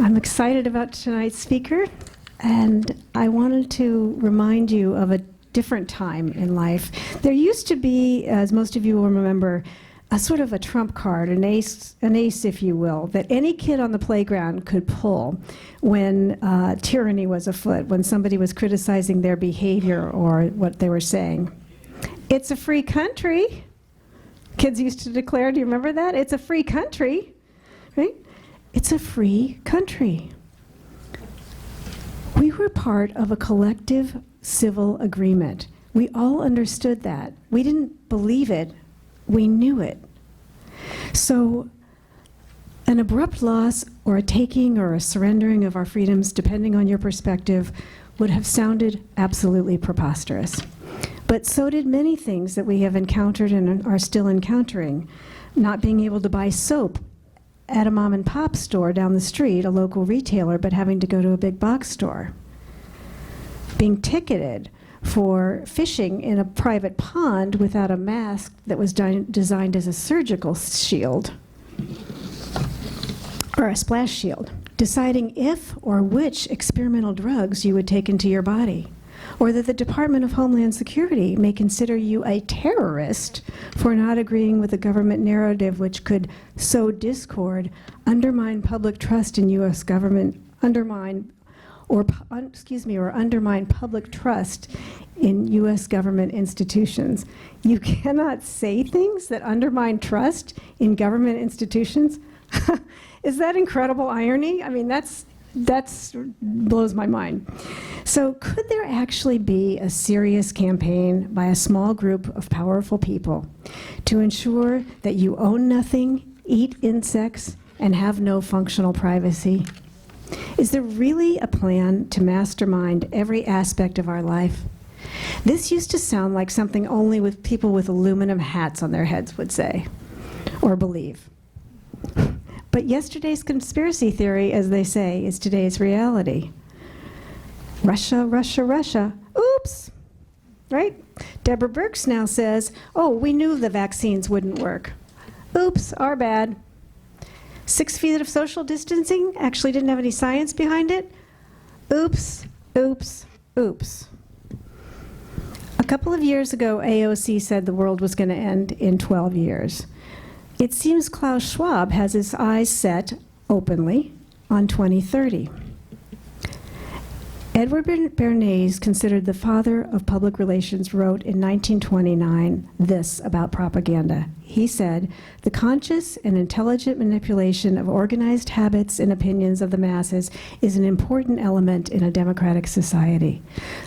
I'm excited about tonight's speaker, and I wanted to remind you of a different time in life. There used to be, as most of you will remember, a sort of a trump card, an ace if you will, that any kid on the playground could pull when tyranny was afoot, when somebody was criticizing their behavior or what they were saying. It's a free country. Kids used to declare, do you remember that? It's a free country, right? It's a free country. We were part of a collective civil agreement. We all understood that. We didn't believe it, we knew it. So an abrupt loss or a taking or a surrendering of our freedoms, depending on your perspective, would have sounded absolutely preposterous. But so did many things that we have encountered and are still encountering. Not being able to buy soap at a mom and pop store down the street, a local retailer, but having to go to a big box store. Being ticketed for fishing in a private pond without a mask that was designed as a surgical shield or a splash shield. Deciding if or which experimental drugs you would take into your body, or that the Department of Homeland Security may consider you a terrorist for not agreeing with the government narrative which could sow discord, undermine public trust in U.S. government, undermine public trust in U.S. government institutions. You cannot say things that undermine trust in government institutions. Is that incredible irony? I mean, that's blows my mind. So could there actually be a serious campaign by a small group of powerful people to ensure that you own nothing, eat insects, and have no functional privacy? Is there really a plan to mastermind every aspect of our life? This used to sound like something only with people with aluminum hats on their heads would say or believe. But yesterday's conspiracy theory, as they say, is today's reality. Russia, Russia, Russia. Oops, right? Deborah Birx now says, oh, we knew the vaccines wouldn't work. Oops, our bad. 6 feet of social distancing actually didn't have any science behind it. Oops, oops, oops. A couple of years ago, AOC said the world was going to end in 12 years. It seems Klaus Schwab has his eyes set openly on 2030. Edward Bernays, considered the father of public relations, wrote in 1929 this about propaganda. He said, "The conscious and intelligent manipulation of organized habits and opinions of the masses is an important element in a democratic society.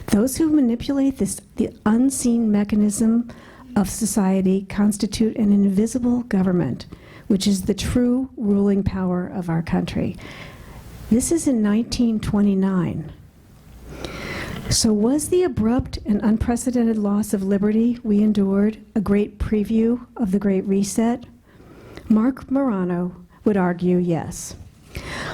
Those who manipulate the unseen mechanism of society constitute an invisible government, which is the true ruling power of our country." This is in 1929. So was the abrupt and unprecedented loss of liberty we endured a great preview of the Great Reset? Marc Morano would argue yes.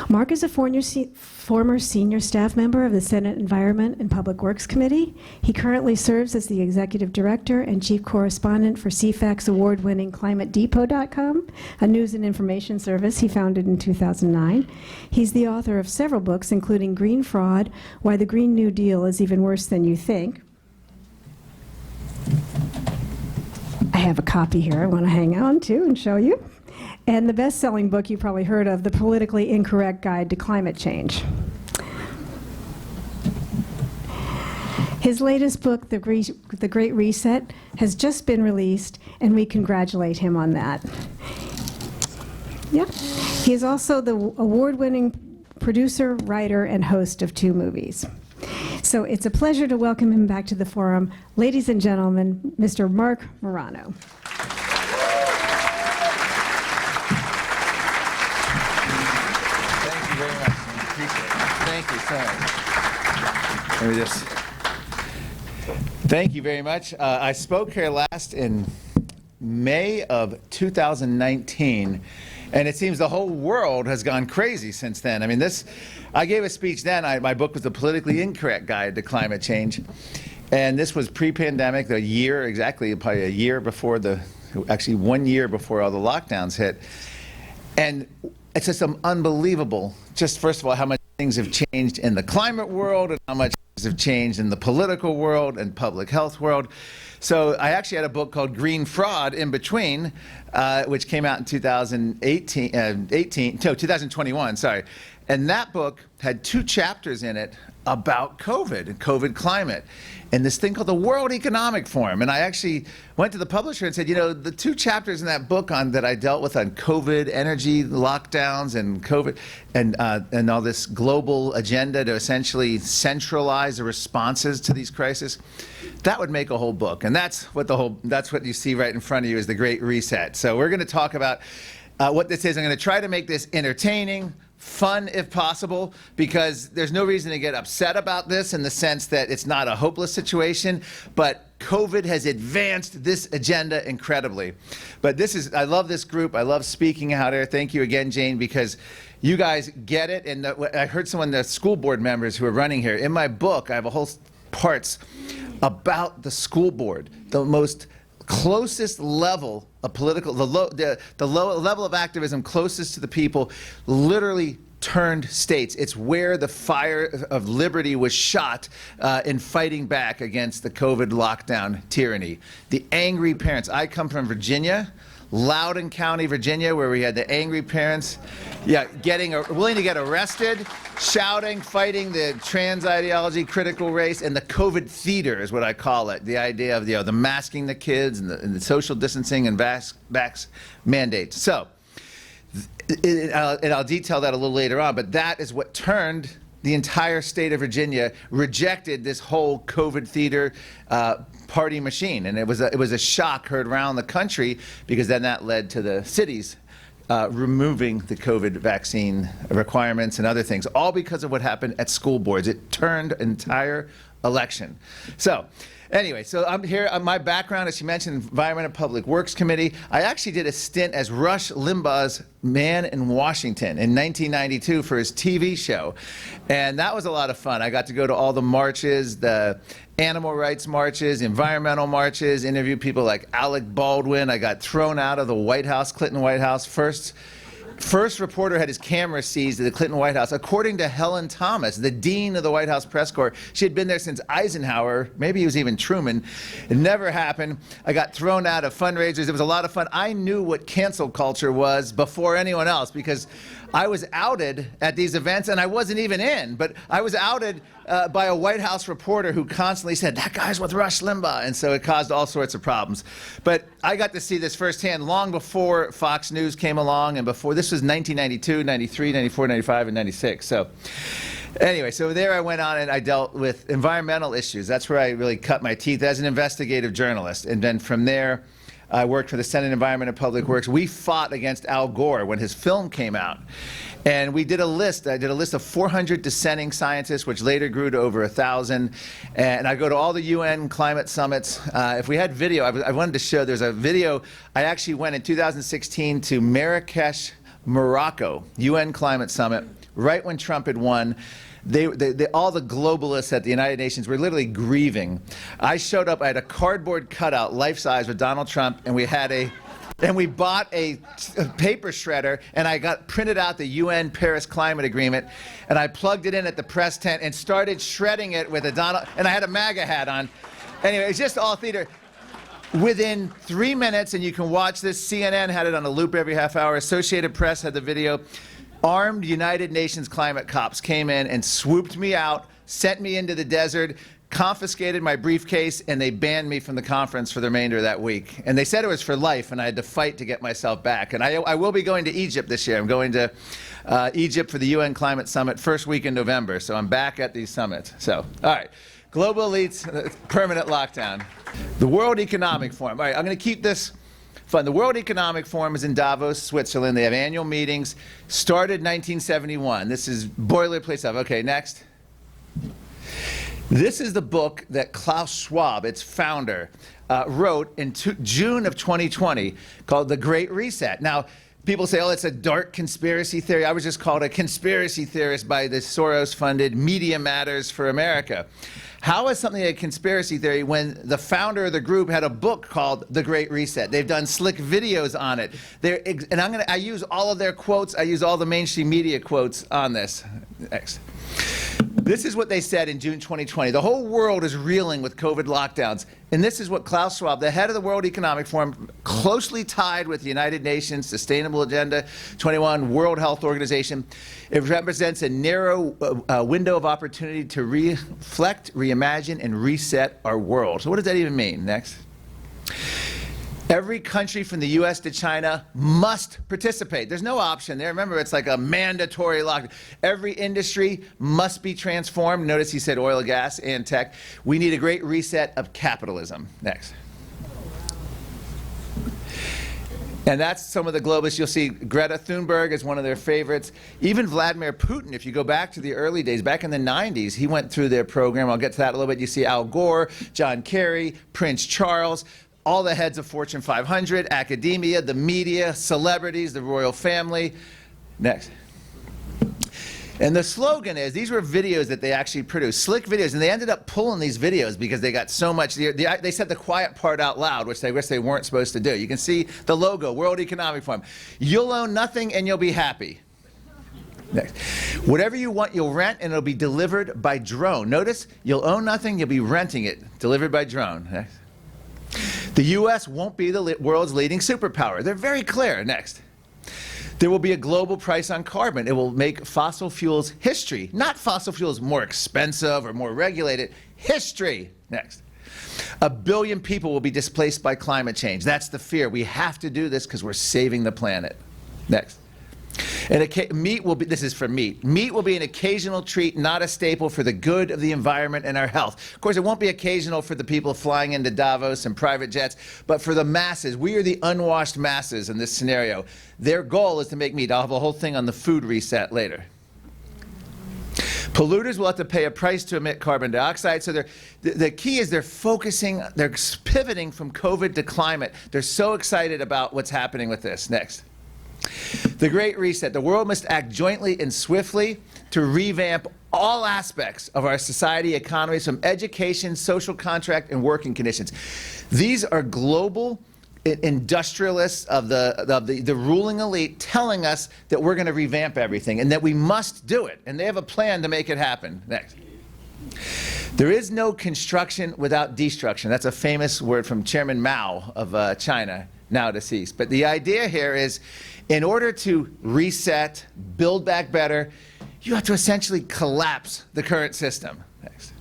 Marc is a former senior staff member of the Senate Environment and Public Works Committee. He currently serves as the executive director and chief correspondent for CFACT's award-winning ClimateDepot.com, a news and information service he founded in 2009. He's the author of several books, including Green Fraud, Why the Green New Deal is Even Worse Than You Think. I have a copy here I want to hang on to and show you. And the best-selling book you probably heard of, The Politically Incorrect Guide to Climate Change. His latest book, The Great Reset, has just been released, and we congratulate him on that. Yeah. He is also the award-winning producer, writer, and host of 2 movies. So it's a pleasure to welcome him back to the forum. Ladies and gentlemen, Mr. Marc Morano. Thank you so much. Let me just. Thank you very much. I spoke here last in May of 2019, and it seems the whole world has gone crazy since then. I mean, I gave a speech then. My book was The Politically Incorrect Guide to Climate Change, and this was pre-pandemic, probably a year before actually 1 year before all the lockdowns hit. And it's just unbelievable, just first of all, how much things have changed in the climate world and how much things have changed in the political world and public health world. So I actually had a book called Green Fraud in between, which came out in 2021, sorry. And that book had 2 chapters in it about COVID and COVID climate and this thing called the World Economic Forum. And I actually went to the publisher and said, you know, the 2 chapters in that book that I dealt with on COVID, energy lockdowns, and COVID, and all this global agenda to essentially centralize the responses to these crises, that would make a whole book. And that's what you see right in front of you is the Great Reset. So we're going to talk about what this is. I'm going to try to make this entertaining, fun if possible, because there's no reason to get upset about this in the sense that it's not a hopeless situation, but COVID has advanced this agenda incredibly. But I love this group. I love speaking out here. Thank you again, Jane, because you guys get it. And I heard the school board members who are running here. In my book, I have a whole parts about the school board, the most closest level of political, the low level of activism closest to the people, literally turned states. It's where the fire of liberty was shot in fighting back against the COVID lockdown tyranny. The angry parents. I come from Virginia, Loudoun County, Virginia, where we had the angry parents, willing to get arrested, shouting, fighting the trans ideology, critical race, and the COVID theater is what I call it. The idea of the masking the kids and the social distancing and vax mandates. So, and I'll detail that a little later on, but that is what turned the entire state of Virginia, rejected this whole COVID theater party machine. And it was a shock heard around the country, because then that led to the cities removing the COVID vaccine requirements and other things, all because of what happened at school boards. It turned an entire election. So anyway, so I'm here. My background, as you mentioned, Environment and Public Works Committee. I actually did a stint as Rush Limbaugh's man in Washington in 1992 for his TV show. And that was a lot of fun. I got to go to all the marches, the animal rights marches, environmental marches, interview people like Alec Baldwin. I got thrown out of the White House, Clinton White House. First reporter had his camera seized at the Clinton White House. According to Helen Thomas, the dean of the White House press corps, she had been there since Eisenhower. Maybe it was even Truman. It never happened. I got thrown out of fundraisers. It was a lot of fun. I knew what cancel culture was before anyone else, because I was outed at these events, and I wasn't even in, but I was outed by a White House reporter who constantly said, "That guy's with Rush Limbaugh," and so it caused all sorts of problems. But I got to see this firsthand long before Fox News came along, and before, this was 1992, 93, 94, 95, and 96. So anyway, so there I went on and I dealt with environmental issues. That's where I really cut my teeth as an investigative journalist. And then from there, I worked for the Senate Environment and Public Works. We fought against Al Gore when his film came out. And we did a list. I did a list of 400 dissenting scientists, which later grew to over 1,000. And I go to all the UN climate summits. If we had video, I wanted to show, there's a video. I actually went in 2016 to Marrakesh, Morocco, UN climate summit, right when Trump had won. All the globalists at the United Nations were literally grieving. I showed up, I had a cardboard cutout, life-size, with Donald Trump, and we bought a paper shredder, and I got printed out the UN Paris Climate Agreement, and I plugged it in at the press tent and started shredding it with a Donald, and I had a MAGA hat on. Anyway, it's just all theater. Within 3 minutes, and you can watch this, CNN had it on a loop every half hour, Associated Press had the video, armed United Nations climate cops came in and swooped me out, sent me into the desert, confiscated my briefcase, and they banned me from the conference for the remainder of that week. And they said it was for life, and I had to fight to get myself back. And I will be going to Egypt this year. I'm going to Egypt for the UN Climate Summit, first week in November. So I'm back at these summits. So, all right. Global elites, permanent lockdown. The World Economic Forum. All right, I'm going to keep this fun. The World Economic Forum is in Davos, Switzerland. They have annual meetings. Started 1971. This is boilerplate stuff. Okay, next. This is the book that Klaus Schwab, its founder, wrote in June of 2020 called The Great Reset. Now, People say, oh, it's a dark conspiracy theory. I was just called a conspiracy theorist by the Soros-funded Media Matters for America. How is something a conspiracy theory when the founder of the group had a book called The Great Reset? They've done slick videos on it. And I use all of their quotes. I use all the mainstream media quotes on this. Next. This is what they said in June 2020. The whole world is reeling with COVID lockdowns. And this is what Klaus Schwab, the head of the World Economic Forum, closely tied with the United Nations Sustainable Agenda 21, World Health Organization. It represents a narrow window of opportunity to reflect, reimagine, and reset our world. So what does that even mean? Next. Every country from the US to China must participate. There's no option there. Remember, it's like a mandatory lockdown. Every industry must be transformed. Notice he said oil, gas, and tech. We need a great reset of capitalism. Next. And that's some of the globalists. You'll see Greta Thunberg is one of their favorites. Even Vladimir Putin, if you go back to the early days, back in the 90s, he went through their program. I'll get to that a little bit. You see Al Gore, John Kerry, Prince Charles, all the heads of Fortune 500, academia, the media, celebrities, the royal family. Next. And the slogan is, these were videos that they actually produced, slick videos, and they ended up pulling these videos because they got so much, they said the quiet part out loud, which they wish they weren't supposed to do. You can see the logo, World Economic Forum. You'll own nothing and you'll be happy. Next. Whatever you want, you'll rent and it'll be delivered by drone. Notice, you'll own nothing, you'll be renting it, delivered by drone. Next. The U.S. won't be the world's leading superpower. They're very clear. Next. There will be a global price on carbon. It will make fossil fuels history, not fossil fuels more expensive or more regulated. History. Next. 1 billion people will be displaced by climate change. That's the fear. We have to do this because we're saving the planet. Next. And meat will be, this is for meat. Meat will be an occasional treat, not a staple for the good of the environment and our health. Of course, it won't be occasional for the people flying into Davos and private jets, but for the masses. We are the unwashed masses in this scenario. Their goal is to make meat. I'll have a whole thing on the food reset later. Polluters will have to pay a price to emit carbon dioxide. So the key is they're pivoting from COVID to climate. They're so excited about what's happening with this. Next. The Great Reset. The world must act jointly and swiftly to revamp all aspects of our society, economies, from education, social contract, and working conditions. These are global industrialists of the ruling elite telling us that we're going to revamp everything and that we must do it. And they have a plan to make it happen. Next. There is no construction without destruction. That's a famous word from Chairman Mao of China, now deceased. But the idea here is, in order to reset, build back better, you have to essentially collapse the current system. Next.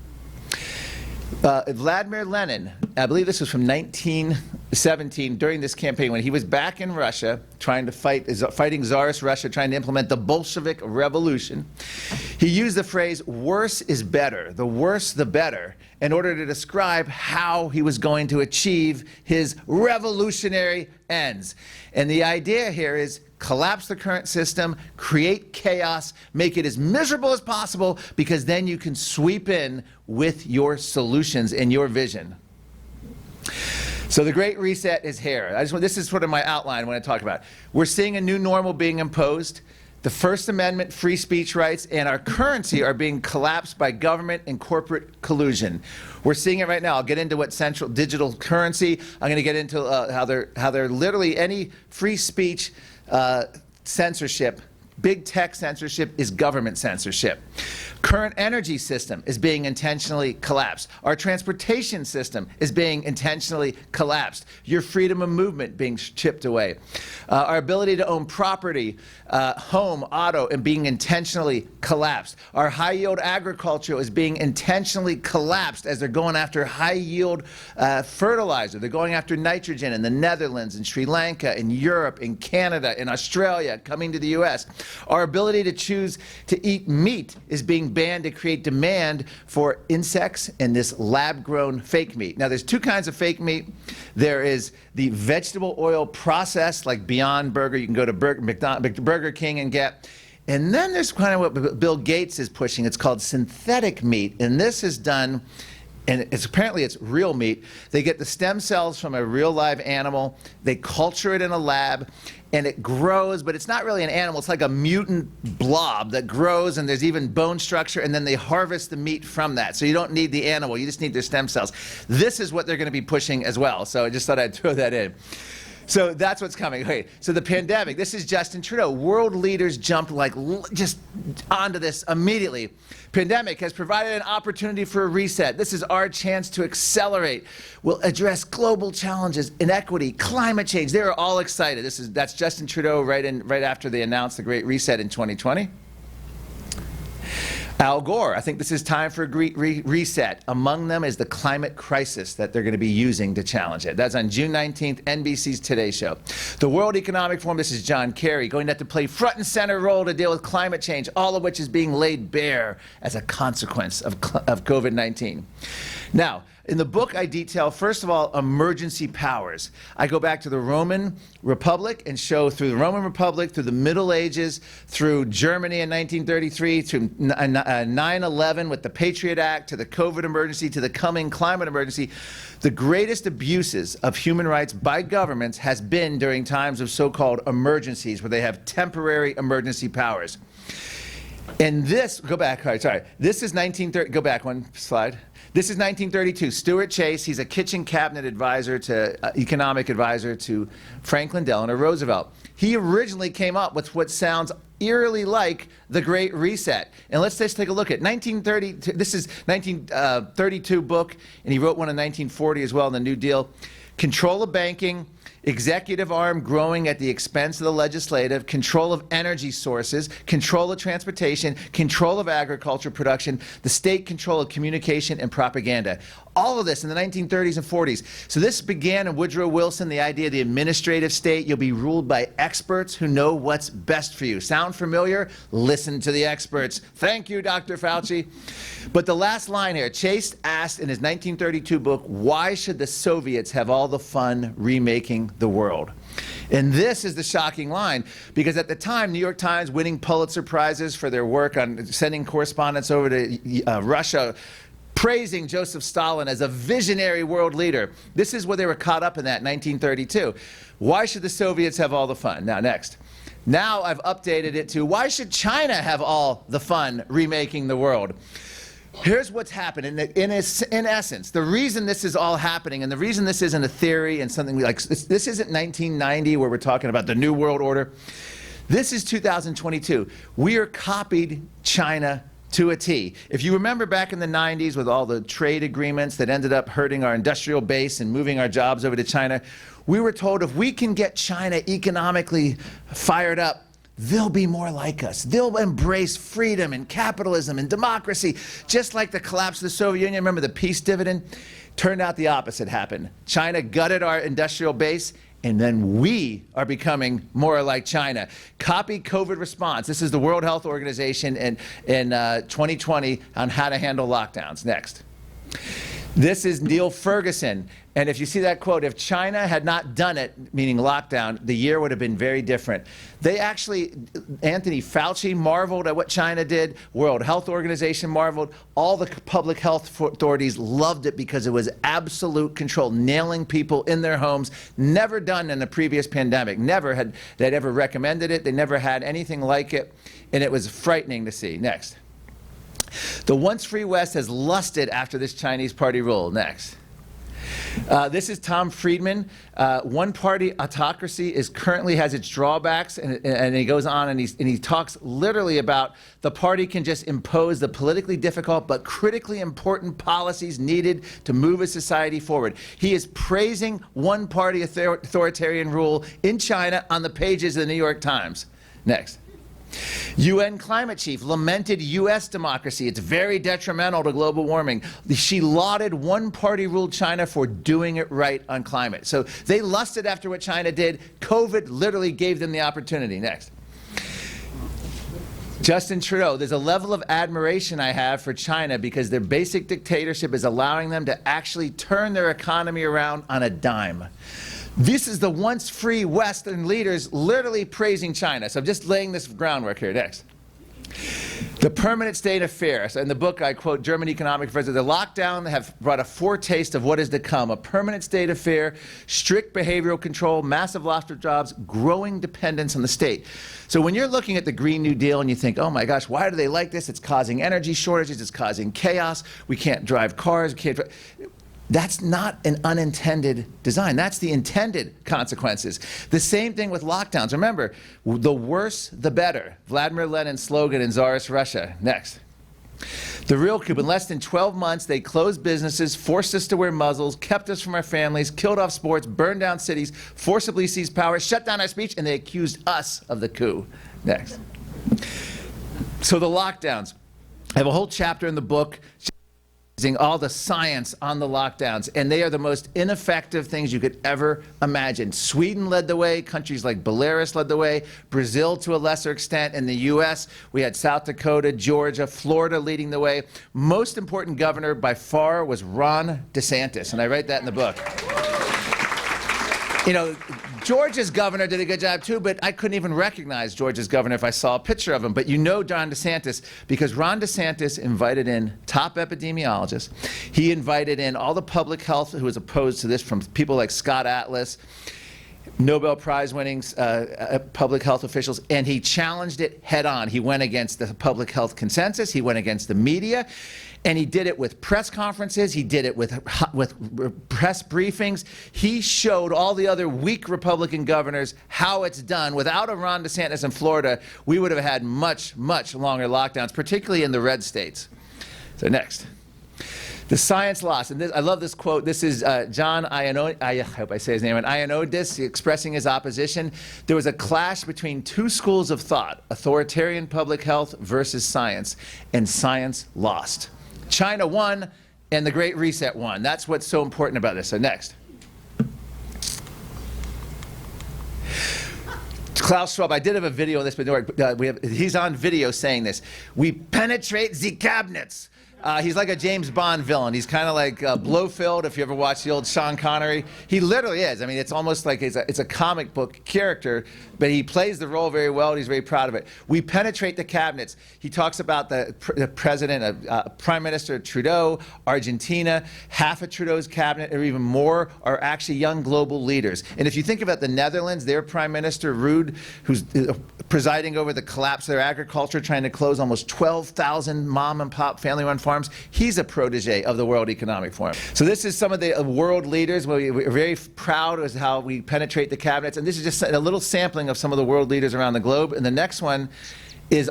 Vladimir Lenin, I believe this was from 1917, during this campaign, when he was back in Russia, fighting Tsarist Russia, trying to implement the Bolshevik Revolution. He used the phrase, worse is better, the worse the better, in order to describe how he was going to achieve his revolutionary ends. And the idea here is collapse the current system, create chaos, make it as miserable as possible, because then you can sweep in with your solutions and your vision. So the Great Reset is here. This is sort of my outline I want to talk about. We're seeing a new normal being imposed. The First Amendment, free speech rights, and our currency are being collapsed by government and corporate collusion. We're seeing it right now. I'll get into what central digital currency. I'm going to get into how they're literally any free speech censorship, big tech censorship is government censorship. Current energy system is being intentionally collapsed. Our transportation system is being intentionally collapsed. Your freedom of movement being chipped away. Our ability to own property, home, auto, and being intentionally collapsed. Our high-yield agriculture is being intentionally collapsed as they're going after high-yield fertilizer. They're going after nitrogen in the Netherlands and Sri Lanka and Europe and Canada and Australia, coming to the U.S. Our ability to choose to eat meat is being banned to create demand for insects and this lab-grown fake meat. Now, there's two kinds of fake meat. There is the vegetable oil processed, like Beyond Burger. You can go to Burger King and get. And then there's kind of what Bill Gates is pushing. It's called synthetic meat. And this is done, and apparently it's real meat. They get the stem cells from a real live animal. They culture it in a lab. and it grows, but it's not really an animal. It's like a mutant blob that grows, and there's even bone structure, and then they harvest the meat from that. So you don't need the animal, you just need their stem cells. This is what they're going to be pushing as well. So I just thought I'd throw that in. So that's what's coming. Okay, so the pandemic, this is Justin Trudeau. World leaders jumped like just onto this immediately. Pandemic has provided an opportunity for a reset. This is our chance to accelerate. We'll address global challenges, inequity, climate change. They're all excited. That's Justin Trudeau right after they announced the Great Reset in 2020. Al Gore, I think this is time for a reset. Among them is the climate crisis that they're going to be using to challenge it. That's on June 19th, NBC's Today Show. The World Economic Forum, this is John Kerry, going to have to play front and center role to deal with climate change, all of which is being laid bare as a consequence of COVID-19. Now, in the book, I detail, first of all, emergency powers. I go back to the Roman Republic and show through the Roman Republic, through the Middle Ages, through Germany in 1933, to 9/11 with the Patriot Act, to the COVID emergency, to the coming climate emergency. The greatest abuses of human rights by governments has been during times of so-called emergencies, where they have temporary emergency powers. And this, go back, sorry, this is 1930, go back one slide. This is 1932. Stuart Chase, he's a kitchen cabinet advisor to, economic advisor to Franklin Delano Roosevelt. He originally came up with what sounds eerily like the Great Reset. And let's just take a look at 1930, this is 1932 book, and he wrote one in 1940 as well in the New Deal. Control of banking, executive arm growing at the expense of the legislative, control of energy sources, control of transportation, control of agriculture production, the state control of communication and propaganda. All of this in the 1930s and 40s. So this began in Woodrow Wilson, the idea of the administrative state. You'll be ruled by experts who know what's best for you. Sound familiar? Listen to the experts. Thank you, Dr. Fauci. But the last line here, Chase asked in his 1932 book, why should the Soviets have all the fun remaking the world? And this is the shocking line, because at the time, New York Times winning Pulitzer Prizes for their work on sending correspondents over to Russia, praising Joseph Stalin as a visionary world leader. This is where they were caught up in that, 1932. Why should the Soviets have all the fun? Now, next. Now I've updated it to, why should China have all the fun remaking the world? Here's what's happened. In essence, the reason this is all happening, and the reason this isn't a theory and something like, this isn't 1990 where we're talking about the New World Order. This is 2022. We are copied China to a T. If you remember back in the 90s with all the trade agreements that ended up hurting our industrial base and moving our jobs over to China, we were told if we can get China economically fired up, they'll be more like us. They'll embrace freedom and capitalism and democracy, just like the collapse of the Soviet Union. Remember the peace dividend? Turned out the opposite happened. China gutted our industrial base, and then we are becoming more like China. Copy COVID response. This is the World Health Organization in 2020 on how to handle lockdowns. Next. This is Neil Ferguson. And if you see that quote, if China had not done it, meaning lockdown, the year would have been very different. They actually, Anthony Fauci marveled at what China did. World Health Organization marveled. All the public health authorities loved it because it was absolute control, nailing people in their homes. Never done in the previous pandemic. Never had they'd ever recommended it. They never had anything like it. And it was frightening to see. Next. The once free West has lusted after this Chinese party rule. Next. This is Tom Friedman. One-party autocracy currently has its drawbacks, and he goes on and he talks literally about the party can just impose the politically difficult but critically important policies needed to move a society forward. He is praising one-party authoritarian rule in China on the pages of the New York Times. Next. UN climate chief lamented U.S. democracy. It's very detrimental to global warming. She lauded one-party ruled China for doing it right on climate. So they lusted after what China did. COVID literally gave them the opportunity. Next. Justin Trudeau, there's a level of admiration I have for China because their basic dictatorship is allowing them to actually turn their economy around on a dime. This is the once free Western leaders literally praising China. So I'm just laying this groundwork here. Next. The permanent state of fear. So in the book, I quote German economic professor, the lockdown have brought a foretaste of what is to come, a permanent state of fear, strict behavioral control, massive loss of jobs, growing dependence on the state. So when you're looking at the Green New Deal and you think, oh my gosh, why do they like this? It's causing energy shortages, it's causing chaos, we can't drive cars, we can't drive. That's not an unintended design. That's the intended consequences. The same thing with lockdowns. Remember, the worse, the better. Vladimir Lenin's slogan in Tsarist Russia. Next. The real coup. In less than 12 months, they closed businesses, forced us to wear muzzles, kept us from our families, killed off sports, burned down cities, forcibly seized power, shut down our speech, and they accused us of the coup. Next. So the lockdowns. I have a whole chapter in the book using all the science on the lockdowns, and they are the most ineffective things you could ever imagine. Sweden led the way, countries like Belarus led the way, Brazil to a lesser extent. In the US, we had South Dakota, Georgia, Florida leading the way. Most important governor by far was Ron DeSantis, and I write that in the book. You know, Georgia's governor did a good job too, but I couldn't even recognize Georgia's governor if I saw a picture of him. But you know Ron DeSantis because Ron DeSantis invited in top epidemiologists. He invited in all the public health who was opposed to this, from people like Scott Atlas, Nobel Prize winning public health officials, and he challenged it head on. He went against the public health consensus, he went against the media, and he did it with press conferences, he did it with press briefings. He showed all the other weak Republican governors how it's done. Without a Ron DeSantis in Florida, we would have had much, much longer lockdowns, particularly in the red states. So next. The science lost, and this, I love this quote. This is John Ioannidis, I hope I say his name, Ioannidis expressing his opposition. There was a clash between two schools of thought, authoritarian public health versus science, and science lost. China won, and the Great Reset won. That's what's so important about this. So next. Klaus Schwab, I did have a video on this, but he's on video saying this. We penetrate the cabinets. He's like a James Bond villain. He's kind of like Blofeld, if you ever watched the old Sean Connery. He literally is. I mean, it's almost like it's a comic book character, but he plays the role very well, and he's very proud of it. We penetrate the cabinets. He talks about the president, Prime Minister Trudeau, Argentina. Half of Trudeau's cabinet, or even more, are actually young global leaders. And if you think about the Netherlands, their Prime Minister, Ruud, who's presiding over the collapse of their agriculture, trying to close almost 12,000 mom-and-pop family-run farms, he's a protege of the World Economic Forum. So this is some of the world leaders. We're very proud of how we penetrate the cabinets. And this is just a little sampling of some of the world leaders around the globe. And the next one is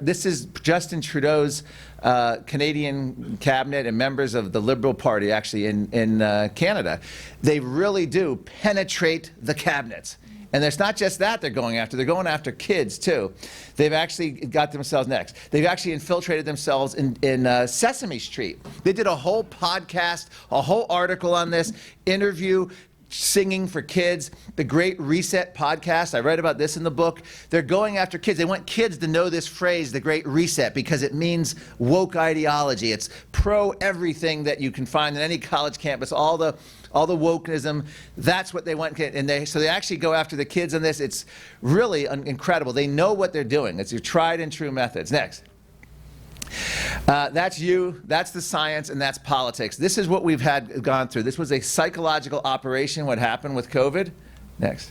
this is Justin Trudeau's Canadian cabinet and members of the Liberal Party, actually, in Canada. They really do penetrate the cabinets. And it's not just that they're going after kids too. They've actually got themselves next. They've actually infiltrated themselves in Sesame Street. They did a whole podcast, a whole article on this, interview, singing for kids, the Great Reset podcast. I write about this in the book. They're going after kids. They want kids to know this phrase, the Great Reset, because it means woke ideology. It's pro everything that you can find in any college campus, all the wokeism. That's what they want. And so they actually go after the kids on this. It's really incredible. They know what they're doing. It's your tried and true methods. Next. That's you, that's the science, and that's politics. This is what we've gone through. This was a psychological operation, what happened with COVID. Next.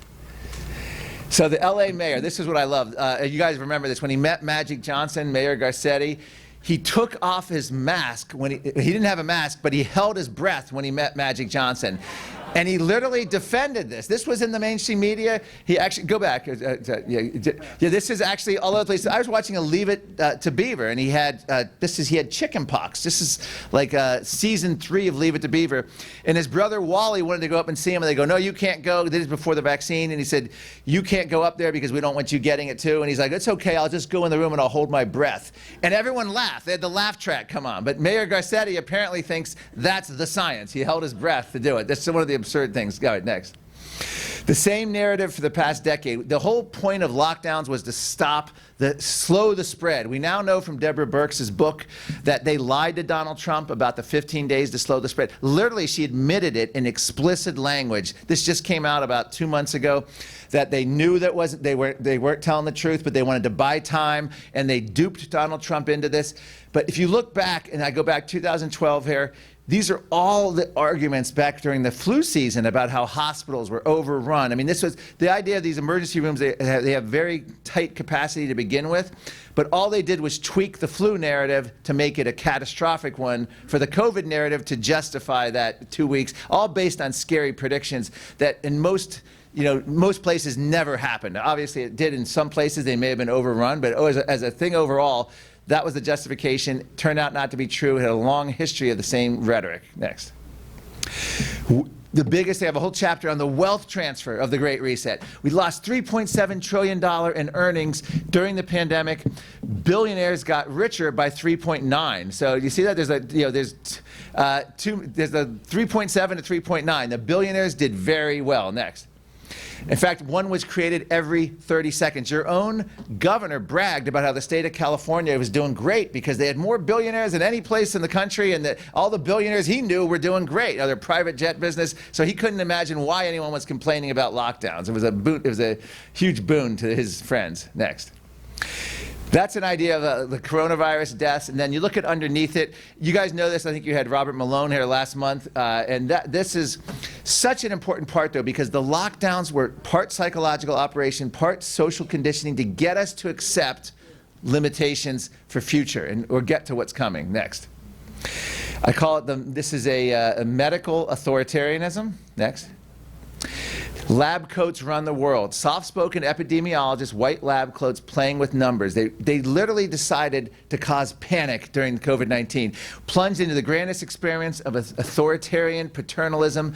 So the LA mayor, this is what I love. You guys remember this. When he met Magic Johnson, Mayor Garcetti, he took off his mask when he didn't have a mask, but he held his breath when he met Magic Johnson. And he literally defended this. This was in the mainstream media. He actually, go back. This is actually all over the place. I was watching a Leave It to Beaver, and he had chicken pox. This is like season 3 of Leave It to Beaver. And his brother Wally wanted to go up and see him, and they go, no, you can't go. This is before the vaccine. And he said, you can't go up there because we don't want you getting it too. And he's like, it's okay. I'll just go in the room and I'll hold my breath. And everyone laughed. They had the laugh track come on. But Mayor Garcetti apparently thinks that's the science. He held his breath to do it. That's one of the absurd things. Go ahead, next. The same narrative for the past decade. The whole point of lockdowns was to slow the spread. We now know from Deborah Birx's book that they lied to Donald Trump about the 15 days to slow the spread. Literally, she admitted it in explicit language. This just came out about 2 months ago, that they knew that they weren't telling the truth, but they wanted to buy time, and they duped Donald Trump into this. But if you look back, and I go back 2012 here, these are all the arguments back during the flu season about how hospitals were overrun. I mean, this was the idea of these emergency rooms. They have very tight capacity to begin with, but all they did was tweak the flu narrative to make it a catastrophic one for the COVID narrative to justify that 2 weeks, all based on scary predictions that in most places never happened. Obviously, it did in some places. They may have been overrun, but as a thing overall, that was the justification. Turned out not to be true. It had a long history of the same rhetoric. Next. The biggest, they have a whole chapter on the wealth transfer of the Great Reset. We lost $3.7 trillion in earnings during the pandemic. Billionaires got richer by 3.9. So you see that there's a 3.7 to 3.9. The billionaires did very well. Next. In fact, one was created every 30 seconds. Your own governor bragged about how the state of California was doing great because they had more billionaires than any place in the country, and that all the billionaires he knew were doing great. Their private jet business, so he couldn't imagine why anyone was complaining about lockdowns. It was a huge boon to his friends. Next. That's an idea of the coronavirus deaths, and then you look at underneath it. You guys know this. I think you had Robert Malone here last month, and this is such an important part, though, because the lockdowns were part psychological operation, part social conditioning to get us to accept limitations for future or get to what's coming. Next. I call it this is a medical authoritarianism. Next. Lab coats run the world. Soft-spoken epidemiologists, white lab coats playing with numbers. They literally decided to cause panic during COVID-19, plunged into the grandest experiments of authoritarian paternalism.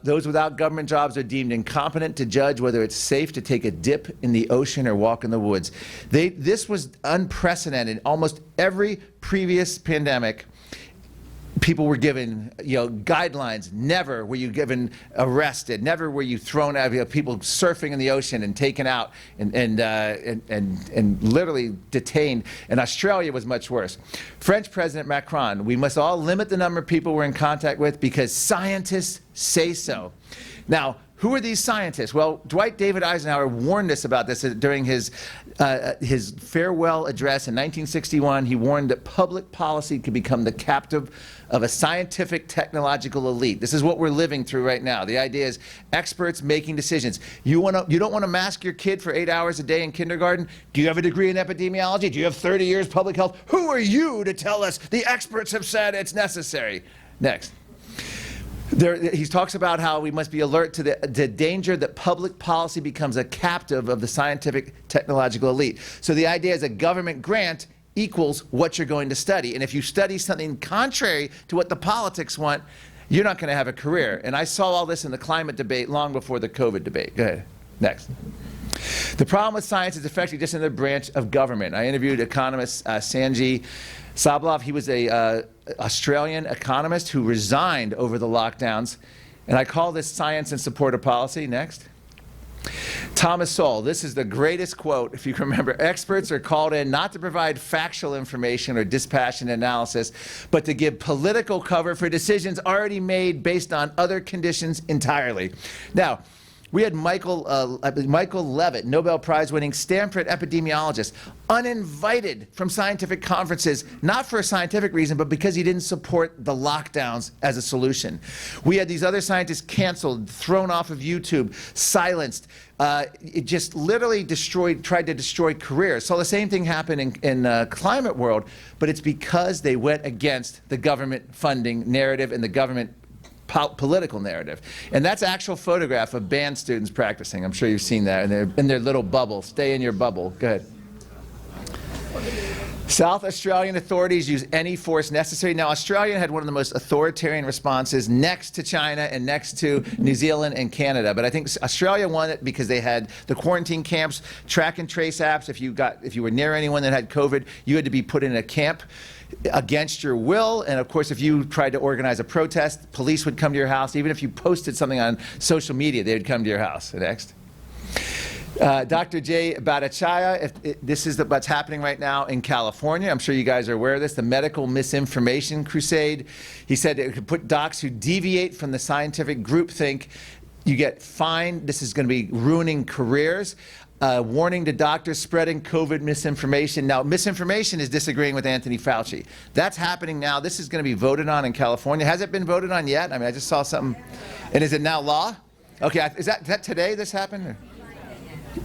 Those without government jobs are deemed incompetent to judge whether it's safe to take a dip in the ocean or walk in the woods. This was unprecedented. Almost every previous pandemic, people were given, guidelines. Never were you given arrested. Never were you thrown out. People surfing in the ocean and taken out and literally detained. And Australia was much worse. French President Macron: we must all limit the number of people we're in contact with because scientists say so. Now, who are these scientists? Well, Dwight David Eisenhower warned us about this during his farewell address in 1961. He warned that public policy could become the captive of a scientific technological elite. This is what we're living through right now. The idea is experts making decisions. You don't want to mask your kid for 8 hours a day in kindergarten? Do you have a degree in epidemiology? Do you have 30 years public health? Who are you to tell us the experts have said it's necessary? Next. He talks about how we must be alert to the danger that public policy becomes a captive of the scientific technological elite. So the idea is a government grant equals what you're going to study. And if you study something contrary to what the politics want, you're not going to have a career. And I saw all this in the climate debate long before the COVID debate. Go ahead. Next. The problem with science is effectively just another branch of government. I interviewed economist Sanjay Sablov. He was a Australian economist who resigned over the lockdowns. And I call this science in support of policy. Next. Thomas Sowell, this is the greatest quote, if you can remember. Experts are called in not to provide factual information or dispassionate analysis, but to give political cover for decisions already made based on other conditions entirely. Now, we had Michael Levitt, Nobel Prize-winning Stanford epidemiologist, uninvited from scientific conferences, not for a scientific reason, but because he didn't support the lockdowns as a solution. We had these other scientists canceled, thrown off of YouTube, silenced. It just literally tried to destroy careers. So the same thing happened in climate world, but it's because they went against the government funding narrative and the government political narrative. And that's actual photograph of band students practicing. I'm sure you've seen that in their little bubble. Stay in your bubble. Go ahead. South Australian authorities use any force necessary. Now, Australia had one of the most authoritarian responses next to China and next to New Zealand and Canada. But I think Australia won it because they had the quarantine camps, track and trace apps. If you were near anyone that had COVID, you had to be put in a camp against your will. And of course, if you tried to organize a protest, police would come to your house. Even if you posted something on social media, they would come to your house. Next. Dr. Jay Bhattacharya, this is what's happening right now in California. I'm sure you guys are aware of this, the medical misinformation crusade. He said it could put docs who deviate from the scientific groupthink, you get fined. This is going to be ruining careers. Warning to doctors spreading COVID misinformation. Now, misinformation is disagreeing with Anthony Fauci. That's happening now. This is going to be voted on in California. Has it been voted on yet? I mean, I just saw something. And is it now law? Okay, is that today this happened? Or?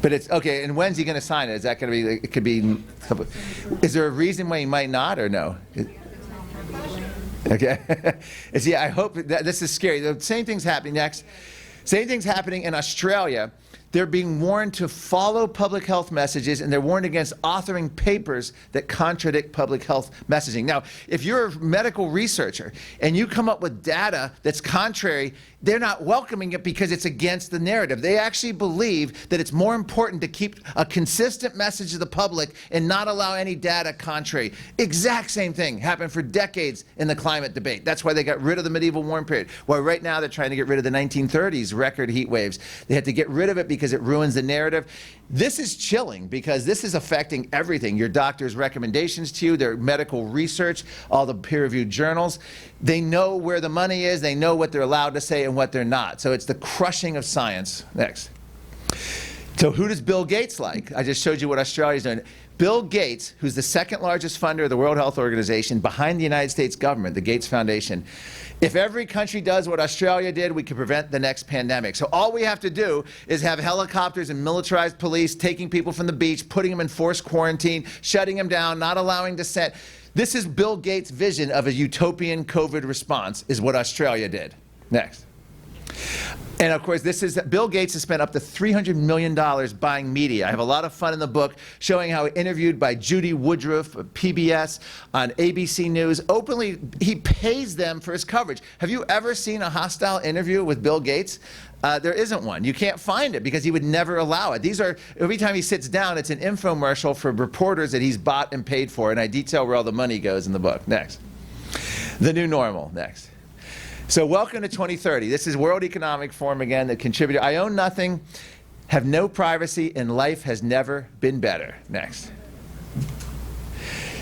But it's, okay, and when's he going to sign it? Is that going to be, it could be, is there a reason why he might not, or no? Okay. Yeah, I hope that this is scary. The same thing's happening next. Same thing's happening in Australia. They're being warned to follow public health messages, and they're warned against authoring papers that contradict public health messaging. Now, if you're a medical researcher and you come up with data that's contrary, they're not welcoming it because it's against the narrative. They actually believe that it's more important to keep a consistent message to the public and not allow any data contrary. Exact same thing happened for decades in the climate debate. That's why they got rid of the medieval warm period. Well, right now they're trying to get rid of the 1930s record heat waves. They had to get rid of it because it ruins the narrative. This is chilling because this is affecting everything. Your doctor's recommendations to you, their medical research, all the peer-reviewed journals. They know where the money is. They know what they're allowed to say and what they're not. So it's the crushing of science. Next. So who does Bill Gates like? I just showed you what Australia's doing. Bill Gates, who's the second largest funder of the World Health Organization behind the United States government, the Gates Foundation. If every country does what Australia did, we could prevent the next pandemic. So all we have to do is have helicopters and militarized police taking people from the beach, putting them in forced quarantine, shutting them down, not allowing dissent. This is Bill Gates' vision of a utopian COVID response, is what Australia did. Next. And of course, this is, Bill Gates has spent up to $300 million buying media. I have a lot of fun in the book showing how interviewed by Judy Woodruff, PBS, on ABC News. Openly, he pays them for his coverage. Have you ever seen a hostile interview with Bill Gates? There isn't one. You can't find it because he would never allow it. These are, every time he sits down, it's an infomercial for reporters that he's bought and paid for, and I detail where all the money goes in the book. Next. The new normal. Next. So welcome to 2030. This is World Economic Forum again, that contributor. I own nothing, have no privacy, and life has never been better. Next.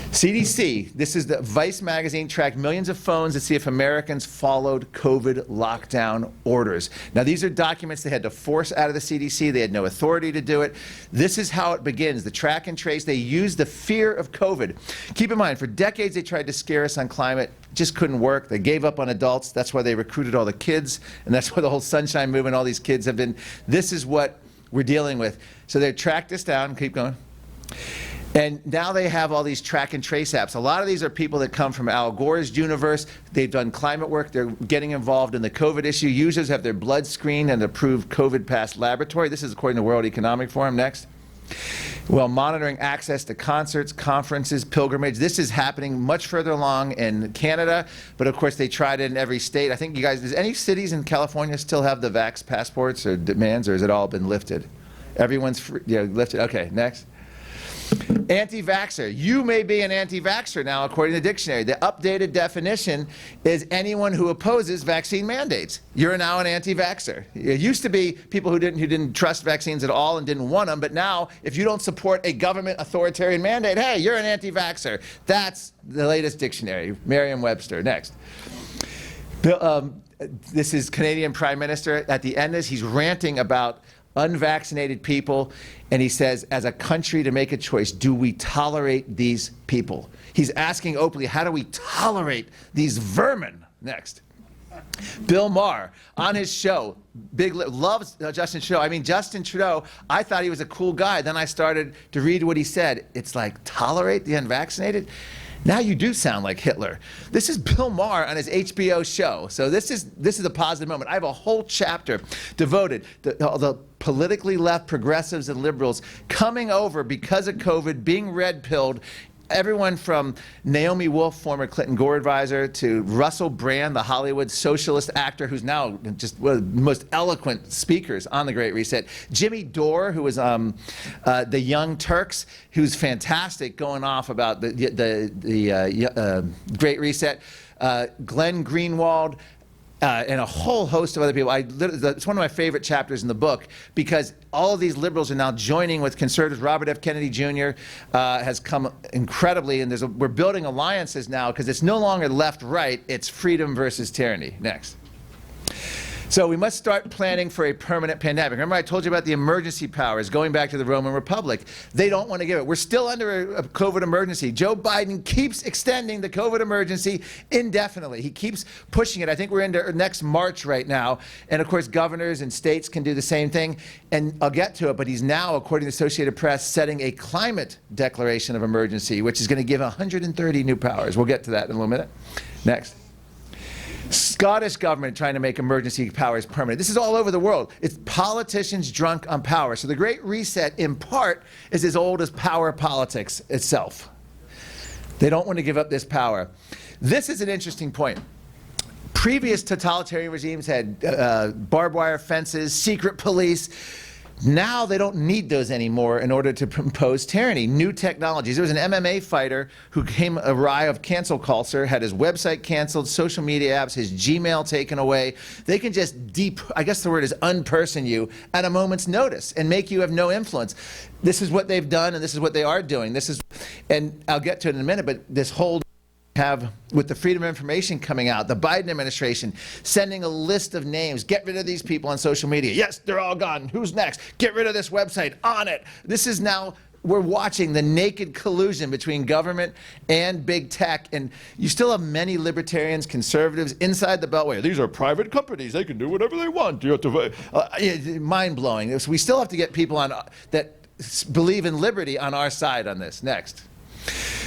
CDC, this is the Vice magazine, tracked millions of phones to see if Americans followed COVID lockdown orders. Now these are documents they had to force out of the CDC. They had no authority to do it. This is how it begins, the track and trace. They used the fear of COVID. Keep in mind, for decades they tried to scare us on climate. Just couldn't work. They gave up on adults. That's why they recruited all the kids, and that's why the whole Sunshine Movement, all these kids have been. This is what we're dealing with. So they tracked us down. Keep going. And now they have all these track and trace apps. A lot of these are people that come from Al Gore's universe. They've done climate work. They're getting involved in the COVID issue. Users have their blood screened and approved COVID pass laboratory. This is according to World Economic Forum. Next. Well, monitoring access to concerts, conferences, pilgrimage. This is happening much further along in Canada, but of course they tried it in every state. I think you guys, does any cities in California still have the vax passports or demands, or has it all been lifted? Everyone's free, yeah, lifted. Okay, next. Anti-vaxxer. You may be an anti-vaxxer now, according to the dictionary. The updated definition is anyone who opposes vaccine mandates. You're now an anti-vaxxer. It used to be people who didn't trust vaccines at all and didn't want them, but now if you don't support a government authoritarian mandate, hey, you're an anti-vaxxer. That's the latest dictionary, Merriam-Webster. Next. This is Canadian Prime Minister. At the end of this, he's ranting about unvaccinated people, and he says, as a country, to make a choice, do we tolerate these people? He's asking openly, how do we tolerate these vermin? Next. Bill Maher, on his show, loves Justin Trudeau. I mean, Justin Trudeau, I thought he was a cool guy. Then I started to read what he said. It's like, tolerate the unvaccinated? Now you do sound like Hitler. This is Bill Maher on his HBO show. So this is a positive moment. I have a whole chapter devoted to the politically left progressives and liberals coming over because of COVID, being red-pilled, everyone from Naomi Wolf, former Clinton Gore advisor, to Russell Brand, the Hollywood socialist actor who's now just one of the most eloquent speakers on the Great Reset. Jimmy Dore, who was the Young Turks, who's fantastic, going off about the Great Reset. Glenn Greenwald, and a whole host of other people. It's one of my favorite chapters in the book because all of these liberals are now joining with conservatives. Robert F. Kennedy Jr. Has come incredibly, and we're building alliances now because it's no longer left-right, it's freedom versus tyranny. Next. So we must start planning for a permanent pandemic. Remember I told you about the emergency powers going back to the Roman Republic. They don't want to give it. We're still under a COVID emergency. Joe Biden keeps extending the COVID emergency indefinitely. He keeps pushing it. I think we're into next March right now. And of course, governors and states can do the same thing. And I'll get to it, but he's now, according to the Associated Press, setting a climate declaration of emergency, which is going to give 130 new powers. We'll get to that in a little minute. Next. Scottish government trying to make emergency powers permanent. This is all over the world. It's politicians drunk on power. So the Great Reset, in part, is as old as power politics itself. They don't want to give up this power. This is an interesting point. Previous totalitarian regimes had barbed wire fences, secret police. Now they don't need those anymore in order to impose tyranny. New technologies. There was an MMA fighter who came awry of cancel culture, had his website canceled, social media apps, his Gmail taken away. They can just I guess the word is unperson you at a moment's notice and make you have no influence. This is what they've done and this is what they are doing. And I'll get to it in a minute, but this whole have with the Freedom of Information coming out, the Biden administration sending a list of names, get rid of these people on social media. Yes, they're all gone. Who's next? Get rid of this website. On it. This is now, we're watching the naked collusion between government and big tech, and you still have many libertarians, conservatives inside the Beltway. These are private companies. They can do whatever they want. You have to, mind-blowing. So we still have to get people on that believe in liberty on our side on this. Next.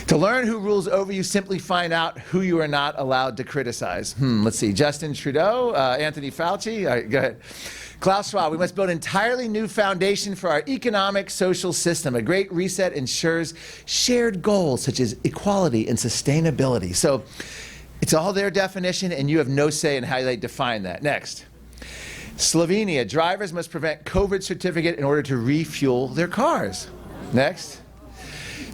To learn who rules over you, simply find out who you are not allowed to criticize. Let's see, Justin Trudeau, Anthony Fauci, all right, go ahead. Klaus Schwab, we must build an entirely new foundation for our economic, social system. A Great Reset ensures shared goals such as equality and sustainability. So it's all their definition and you have no say in how they define that. Next. Slovenia, drivers must prevent COVID certificate in order to refuel their cars. Next.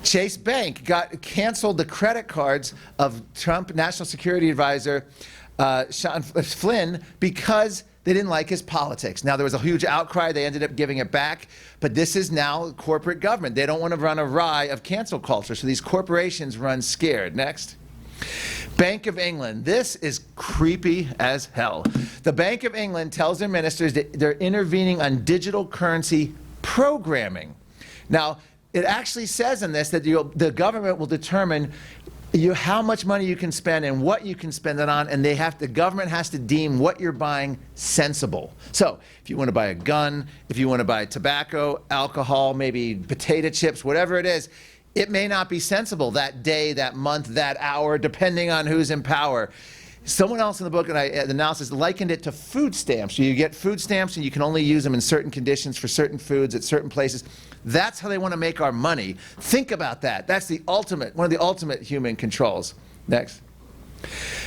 Chase Bank canceled the credit cards of Trump National Security Advisor Sean Flynn because they didn't like his politics. Now, there was a huge outcry. They ended up giving it back. But this is now corporate government. They don't want to run a rye of cancel culture. So these corporations run scared. Next. Bank of England. This is creepy as hell. The Bank of England tells their ministers that they're intervening on digital currency programming. Now, it actually says in this that the government will determine how much money you can spend and what you can spend it on, and the government has to deem what you're buying sensible. So if you want to buy a gun, if you want to buy tobacco, alcohol, maybe potato chips, whatever it is, it may not be sensible that day, that month, that hour, depending on who's in power. Someone else in the book, and the analysis likened it to food stamps. So you get food stamps and you can only use them in certain conditions for certain foods at certain places. That's how they want to make our money. Think about that. That's one of the ultimate human controls. Next.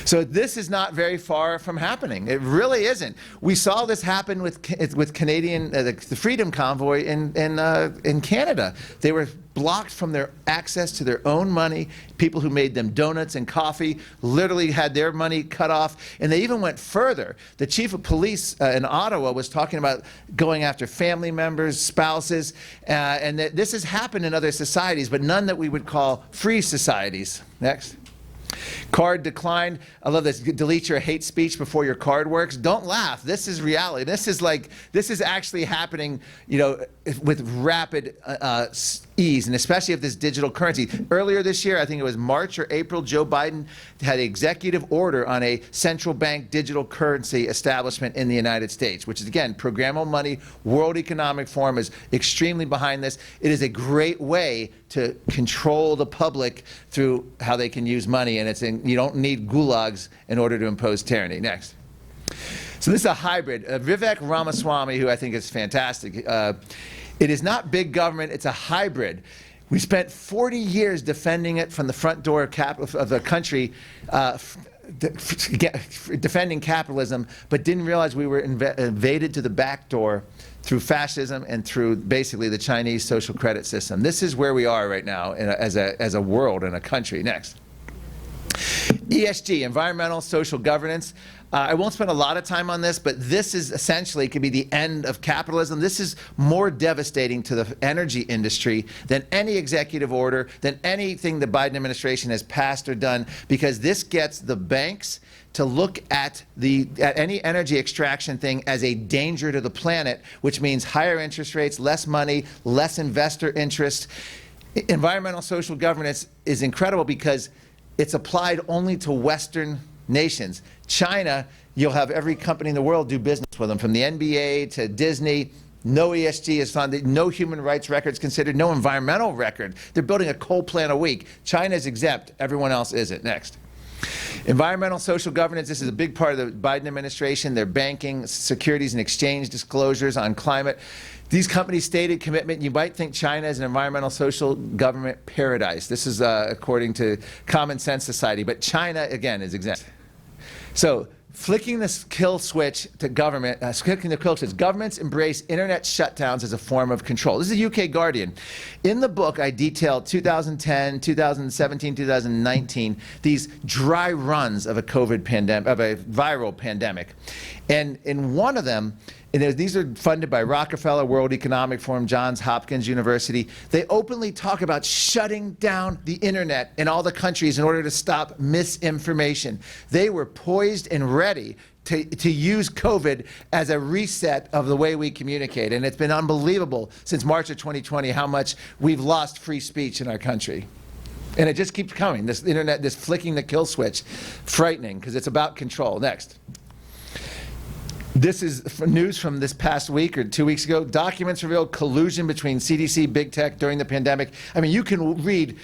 So this is not very far from happening. It really isn't. We saw this happen with Canadian, the Freedom Convoy in Canada. They were blocked from their access to their own money. People who made them donuts and coffee literally had their money cut off. And they even went further. The chief of police in Ottawa was talking about going after family members, spouses, and this has happened in other societies, but none that we would call free societies. Next. Card declined. I love this. Delete your hate speech before your card works. Don't laugh. This is reality. This is actually happening, with rapid ease, and especially if this digital currency. Earlier this year, I think it was March or April, Joe Biden had an executive order on a central bank digital currency establishment in the United States, which is, again, programmable money. World Economic Forum is extremely behind this. It is a great way to control the public through how they can use money, and you don't need gulags in order to impose tyranny. Next. So this is a hybrid. Vivek Ramaswamy, who I think is fantastic. It is not big government, it's a hybrid. We spent 40 years defending it from the front door of the country, defending capitalism, but didn't realize we were invaded to the back door through fascism and through basically the Chinese social credit system. This is where we are right now as a world and a country. Next. ESG, environmental social governance. I won't spend a lot of time on this, but this is essentially could be the end of capitalism. This is more devastating to the energy industry than any executive order, than anything the Biden administration has passed or done, because this gets the banks to look at any energy extraction thing as a danger to the planet, which means higher interest rates, less money, less investor interest. Environmental social governance is incredible because it's applied only to Western nations. China, you'll have every company in the world do business with them, from the NBA to Disney. No ESG is found, no human rights records considered, no environmental record. They're building a coal plant a week. China is exempt, everyone else isn't. Next. Environmental social governance, this is a big part of the Biden administration. Their banking, securities and exchange disclosures on climate. These companies' stated commitment, you might think China is an environmental social government paradise. This is according to Common Sense Society, but China, again, is exempt. So, flicking the kill switch to government, governments embrace internet shutdowns as a form of control. This is the UK Guardian. In the book, I detailed 2010, 2017, 2019, these dry runs of a COVID pandemic, of a viral pandemic. And in one of them, these are funded by Rockefeller, World Economic Forum, Johns Hopkins University. They openly talk about shutting down the internet in all the countries in order to stop misinformation. They were poised and ready to use COVID as a reset of the way we communicate. And it's been unbelievable since March of 2020 how much we've lost free speech in our country. And it just keeps coming, this internet, this flicking the kill switch. Frightening, because it's about control. Next. This is news from this past week or 2 weeks ago. Documents reveal collusion between CDC, big tech during the pandemic. I mean, you can read,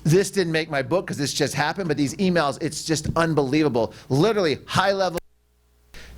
this didn't make my book because this just happened, but these emails, it's just unbelievable. Literally high level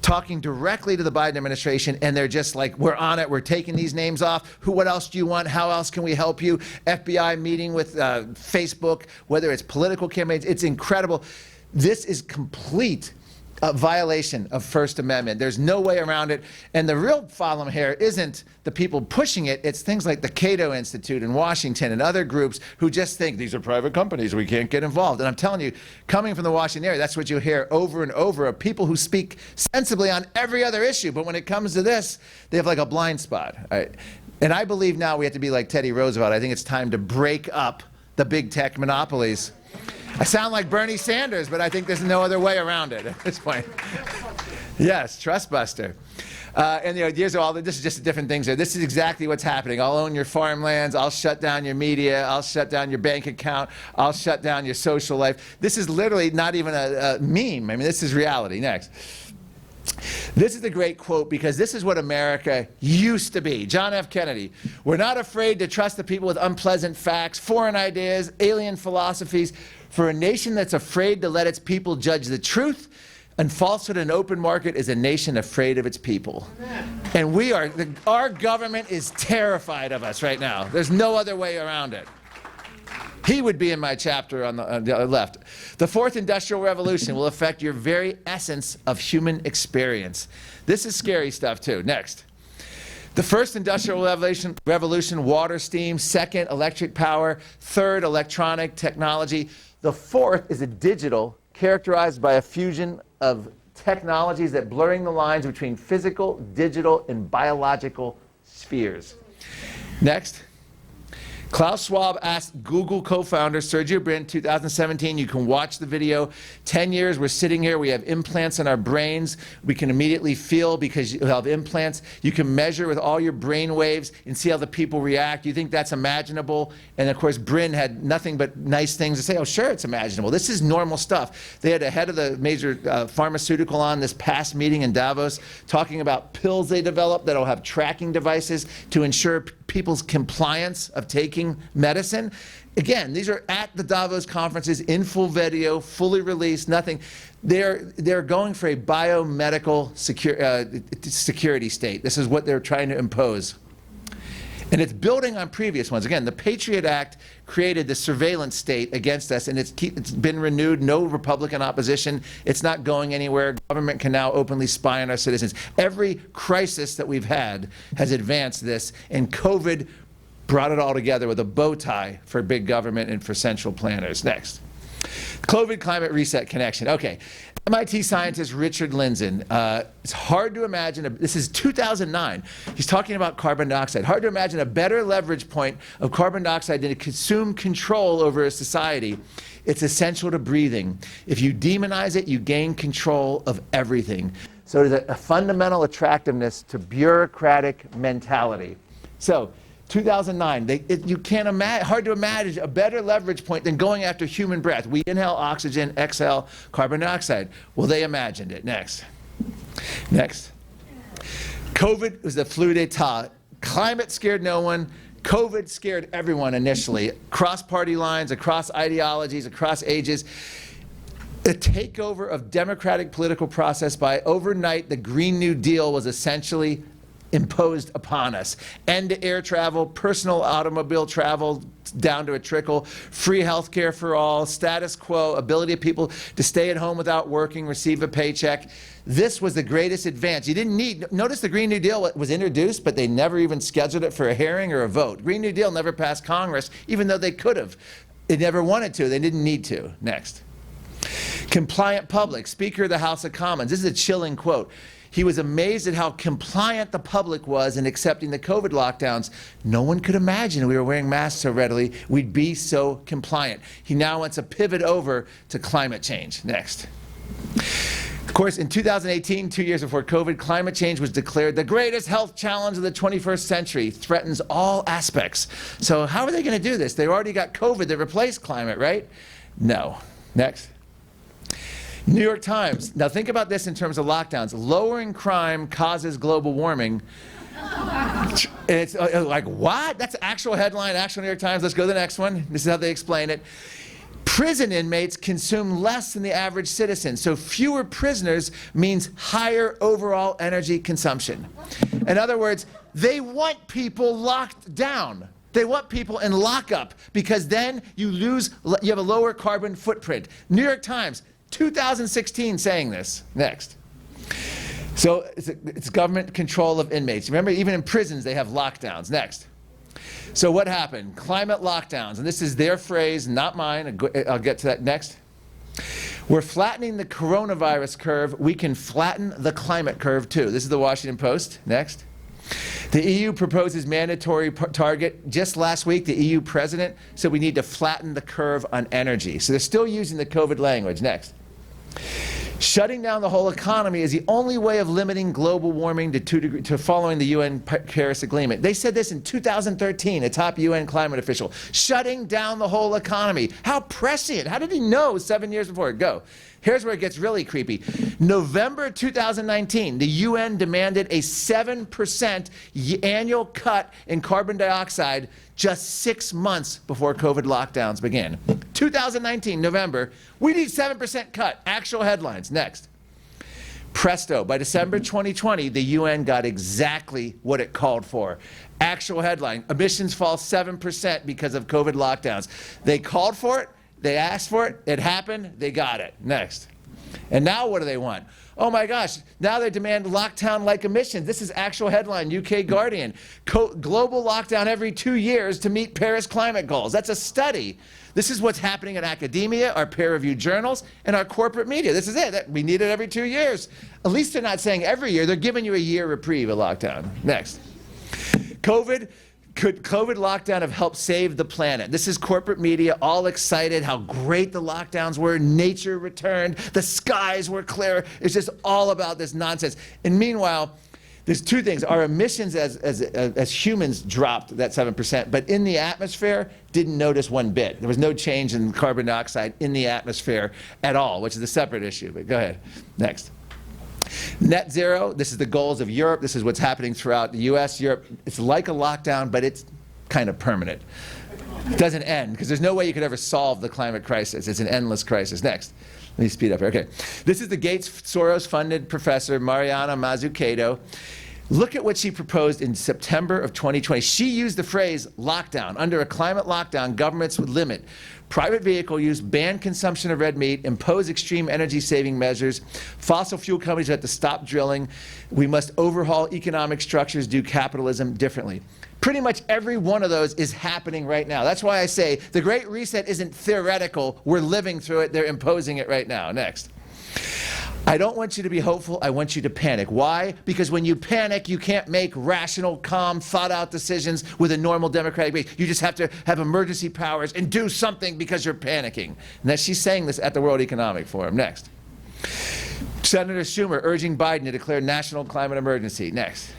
talking directly to the Biden administration, and they're just like, we're on it, we're taking these names off. What else do you want? How else can we help you? FBI meeting with Facebook, whether it's political campaigns, it's incredible. This is complete a violation of First Amendment. There's no way around it. And the real problem here isn't the people pushing it, it's things like the Cato Institute in Washington and other groups who just think these are private companies, we can't get involved. And I'm telling you, coming from the Washington area, that's what you hear over and over of people who speak sensibly on every other issue, but when it comes to this, they have like a blind spot. Right? And I believe now we have to be like Teddy Roosevelt. I think it's time to break up the big tech monopolies. I sound like Bernie Sanders, but I think there's no other way around it at this point. Yes, trust buster. And the ideas are all, this is just different things there. This is exactly what's happening. I'll own your farmlands, I'll shut down your media, I'll shut down your bank account, I'll shut down your social life. This is literally not even a meme. I mean, this is reality. Next. This is the great quote because this is what America used to be. John F. Kennedy, we're not afraid to trust the people with unpleasant facts, foreign ideas, alien philosophies. For a nation that's afraid to let its people judge the truth and falsehood in an open market is a nation afraid of its people. Amen. And we are, our government is terrified of us right now. There's no other way around it. He would be in my chapter on the left. The fourth industrial revolution will affect your very essence of human experience. This is scary stuff too. Next. The first industrial revolution, water, steam. Second, electric power. Third, electronic technology. The fourth is a digital, characterized by a fusion of technologies that blurring the lines between physical, digital, and biological spheres. Next. Klaus Schwab asked Google co-founder Sergey Brin, 2017, you can watch the video, 10 years, we're sitting here, we have implants in our brains, we can immediately feel because you have implants, you can measure with all your brain waves and see how the people react, you think that's imaginable? And of course Brin had nothing but nice things to say, oh sure it's imaginable, this is normal stuff. They had a head of the major pharmaceutical on this past meeting in Davos talking about pills they developed that'll have tracking devices to ensure people's compliance of taking medicine. Again, these are at the Davos conferences in full video, fully released, nothing. They're going for a biomedical security state. This is what they're trying to impose. And And it's building on previous ones. Again, the Patriot Act created the surveillance state against us, and it's been renewed, no Republican opposition. It's not going anywhere. Government can now openly spy on our citizens. Every crisis that we've had has advanced this, and COVID brought it all together with a bow tie for big government and for central planners. Next. COVID climate reset connection. Okay. MIT scientist Richard Lindzen, it's hard to imagine, this is 2009, he's talking about carbon dioxide. Hard to imagine a better leverage point of carbon dioxide than to consume control over a society. It's essential to breathing. If you demonize it, you gain control of everything. So there's a fundamental attractiveness to bureaucratic mentality. So 2009, you can't imagine, hard to imagine a better leverage point than going after human breath. We inhale oxygen, exhale carbon dioxide. Well, they imagined it. Next. Next. COVID was the flu d'etat. Climate scared no one. COVID scared everyone initially, across party lines, across ideologies, across ages. The takeover of democratic political process by overnight, the Green New Deal was essentially imposed upon us. End to air travel, personal automobile travel down to a trickle, free health care for all, status quo, ability of people to stay at home without working, receive a paycheck. This was the greatest advance. You didn't need, notice the Green New Deal was introduced, but they never even scheduled it for a hearing or a vote. Green New Deal never passed Congress, even though they could have. They never wanted to, they didn't need to. Next. Compliant public, Speaker of the House of Commons. This is a chilling quote. He was amazed at how compliant the public was in accepting the COVID lockdowns. No one could imagine we were wearing masks so readily, we'd be so compliant. He now wants to pivot over to climate change. Next. Of course, in 2018, 2 years before COVID, climate change was declared the greatest health challenge of the 21st century, threatens all aspects. So how are they going to do this? They've already got COVID that replaced climate, right? No. Next. New York Times. Now think about this in terms of lockdowns. Lowering crime causes global warming. It's like, what? That's actual headline, actual New York Times. Let's go to the next one. This is how they explain it. Prison inmates consume less than the average citizen. So fewer prisoners means higher overall energy consumption. In other words, they want people locked down. They want people in lockup because then you have a lower carbon footprint. New York Times. 2016 saying this. Next. So it's government control of inmates. Remember, even in prisons, they have lockdowns. Next. So what happened? Climate lockdowns. And this is their phrase, not mine. I'll get to that next. We're flattening the coronavirus curve. We can flatten the climate curve, too. This is the Washington Post. Next. The EU proposes mandatory target. Just last week, the EU president said we need to flatten the curve on energy. So they're still using the COVID language. Next. Shutting down the whole economy is the only way of limiting global warming to following the UN Paris Agreement. They said this in 2013, a top UN climate official. Shutting down the whole economy. How prescient. How did he know 7 years before? Go. Here's where it gets really creepy. November 2019, the UN demanded a 7% annual cut in carbon dioxide just 6 months before COVID lockdowns began. 2019, November, we need 7% cut. Actual headlines. Next. Presto, by December 2020, the UN got exactly what it called for. Actual headline, emissions fall 7% because of COVID lockdowns. They called for it. They asked for it, it happened, they got it. Next. And now what do they want? Oh my gosh, now they demand lockdown-like emissions. This is actual headline, UK Guardian. Global lockdown every 2 years to meet Paris climate goals. That's a study. This is what's happening in academia, our peer-reviewed journals, and our corporate media. This is it. We need it every 2 years. At least they're not saying every year. They're giving you a year reprieve of lockdown. Next. Could COVID lockdown have helped save the planet? This is corporate media, all excited how great the lockdowns were, nature returned, the skies were clear. It's just all about this nonsense. And meanwhile, there's two things. Our emissions as humans dropped that 7%, but in the atmosphere, didn't notice one bit. There was no change in carbon dioxide in the atmosphere at all, which is a separate issue, but go ahead. Next. Net zero, this is the goals of Europe. This is what's happening throughout the US, Europe. It's like a lockdown, but it's kind of permanent. It doesn't end, because there's no way you could ever solve the climate crisis. It's an endless crisis. Next. Let me speed up here. Okay. This is the Gates Soros-funded professor, Mariana Mazzucato. Look at what she proposed in September of 2020. She used the phrase lockdown. Under a climate lockdown, governments would limit private vehicle use, ban consumption of red meat, impose extreme energy saving measures. Fossil fuel companies have to stop drilling. We must overhaul economic structures, do capitalism differently. Pretty much every one of those is happening right now. That's why I say the Great Reset isn't theoretical. We're living through it. They're imposing it right now. Next. I don't want you to be hopeful. I want you to panic. Why? Because when you panic, you can't make rational, calm, thought-out decisions with a normal democratic base. You just have to have emergency powers and do something because you're panicking. And that she's saying this at the World Economic Forum. Next. Senator Schumer urging Biden to declare national climate emergency. Next.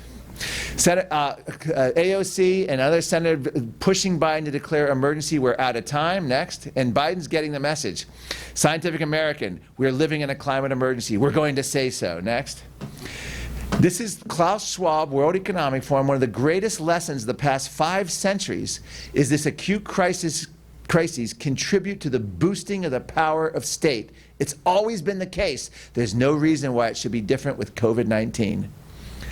AOC and other senators pushing Biden to declare emergency. We're out of time. Next. And Biden's getting the message. Scientific American, we're living in a climate emergency. We're going to say so. Next. This is Klaus Schwab, World Economic Forum. One of the greatest lessons of the past 5 centuries is this acute crises contribute to the boosting of the power of state. It's always been the case. There's no reason why it should be different with COVID-19.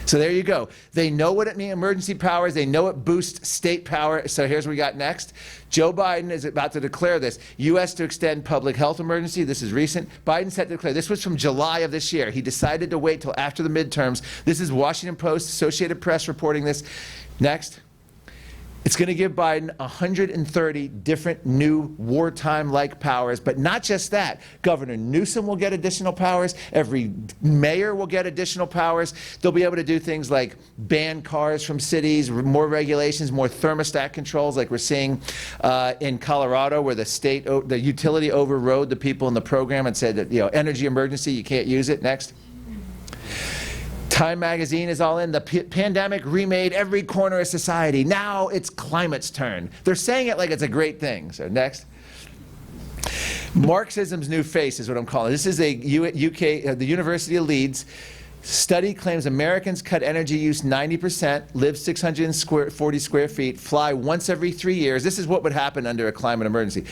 So there you go. They know what it means, emergency powers. They know it boosts state power. So here's what we got next. Joe Biden is about to declare this. U.S. to extend public health emergency. This is recent. Biden set to declare. This was from July of this year. He decided to wait till after the midterms. This is Washington Post, Associated Press reporting this. Next. It's going to give Biden 130 different new wartime-like powers, but not just that. Governor Newsom will get additional powers. Every mayor will get additional powers. They'll be able to do things like ban cars from cities, more regulations, more thermostat controls like we're seeing in Colorado, where the utility overrode the people in the program and said that, energy emergency, you can't use it. Next. Time magazine is all in. The pandemic remade every corner of society. Now it's climate's turn. They're saying it like it's a great thing. So next. Marxism's new face is what I'm calling it. This is a the University of Leeds study claims Americans cut energy use 90%, live 640 square feet, fly once every 3 years. This is what would happen under a climate emergency.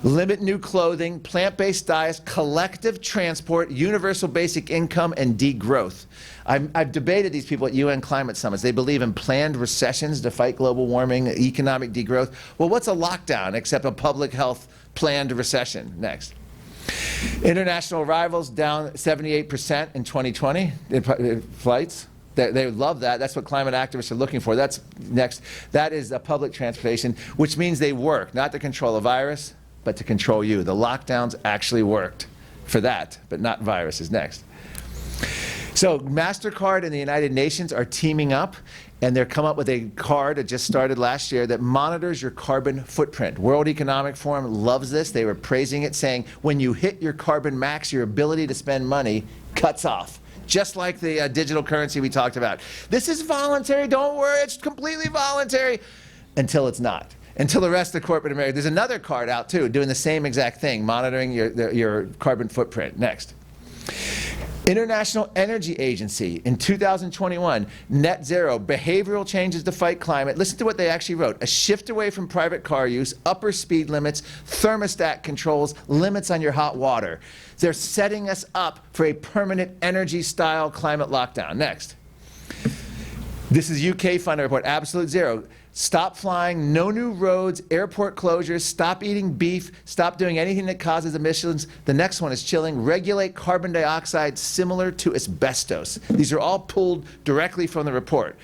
Limit new clothing, plant-based diets, collective transport, universal basic income, and degrowth. I've debated these people at UN climate summits. They believe in planned recessions to fight global warming, economic degrowth. Well, what's a lockdown except a public health planned recession? Next. International arrivals down 78% in 2020 in flights. They love that. That's what climate activists are looking for. That's next. That is a public transportation, which means they work, not to control a virus, but to control you. The lockdowns actually worked for that, but not viruses. Next. So MasterCard and the United Nations are teaming up, and they're come up with a card that just started last year that monitors your carbon footprint. World Economic Forum loves this. They were praising it, saying when you hit your carbon max, your ability to spend money cuts off. Just like the digital currency we talked about. This is voluntary. Don't worry. It's completely voluntary until it's not. Until the rest of corporate America. There's another card out, too, doing the same exact thing, monitoring your carbon footprint. Next. International Energy Agency in 2021, net zero, behavioral changes to fight climate. Listen to what they actually wrote. A shift away from private car use, upper speed limits, thermostat controls, limits on your hot water. They're setting us up for a permanent energy-style climate lockdown. Next. This is UK Fund report, absolute zero. Stop flying, no new roads, airport closures, stop eating beef, stop doing anything that causes emissions. The next one is chilling, regulate carbon dioxide similar to asbestos. These are all pulled directly from the report.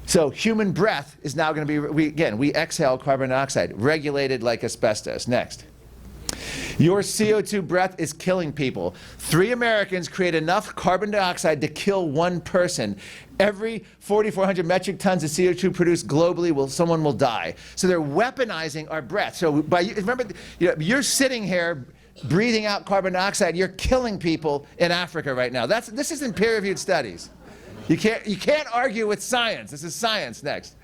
So human breath is now going to be, we exhale carbon dioxide, regulated like asbestos. Next. Your CO2 breath is killing people. 3 Americans create enough carbon dioxide to kill 1 person. Every 4,400 metric tons of CO2 produced globally, someone will die. So they're weaponizing our breath. So remember, you're sitting here breathing out carbon dioxide. You're killing people in Africa right now. This isn't peer-reviewed studies. You can't argue with science. This is science. Next.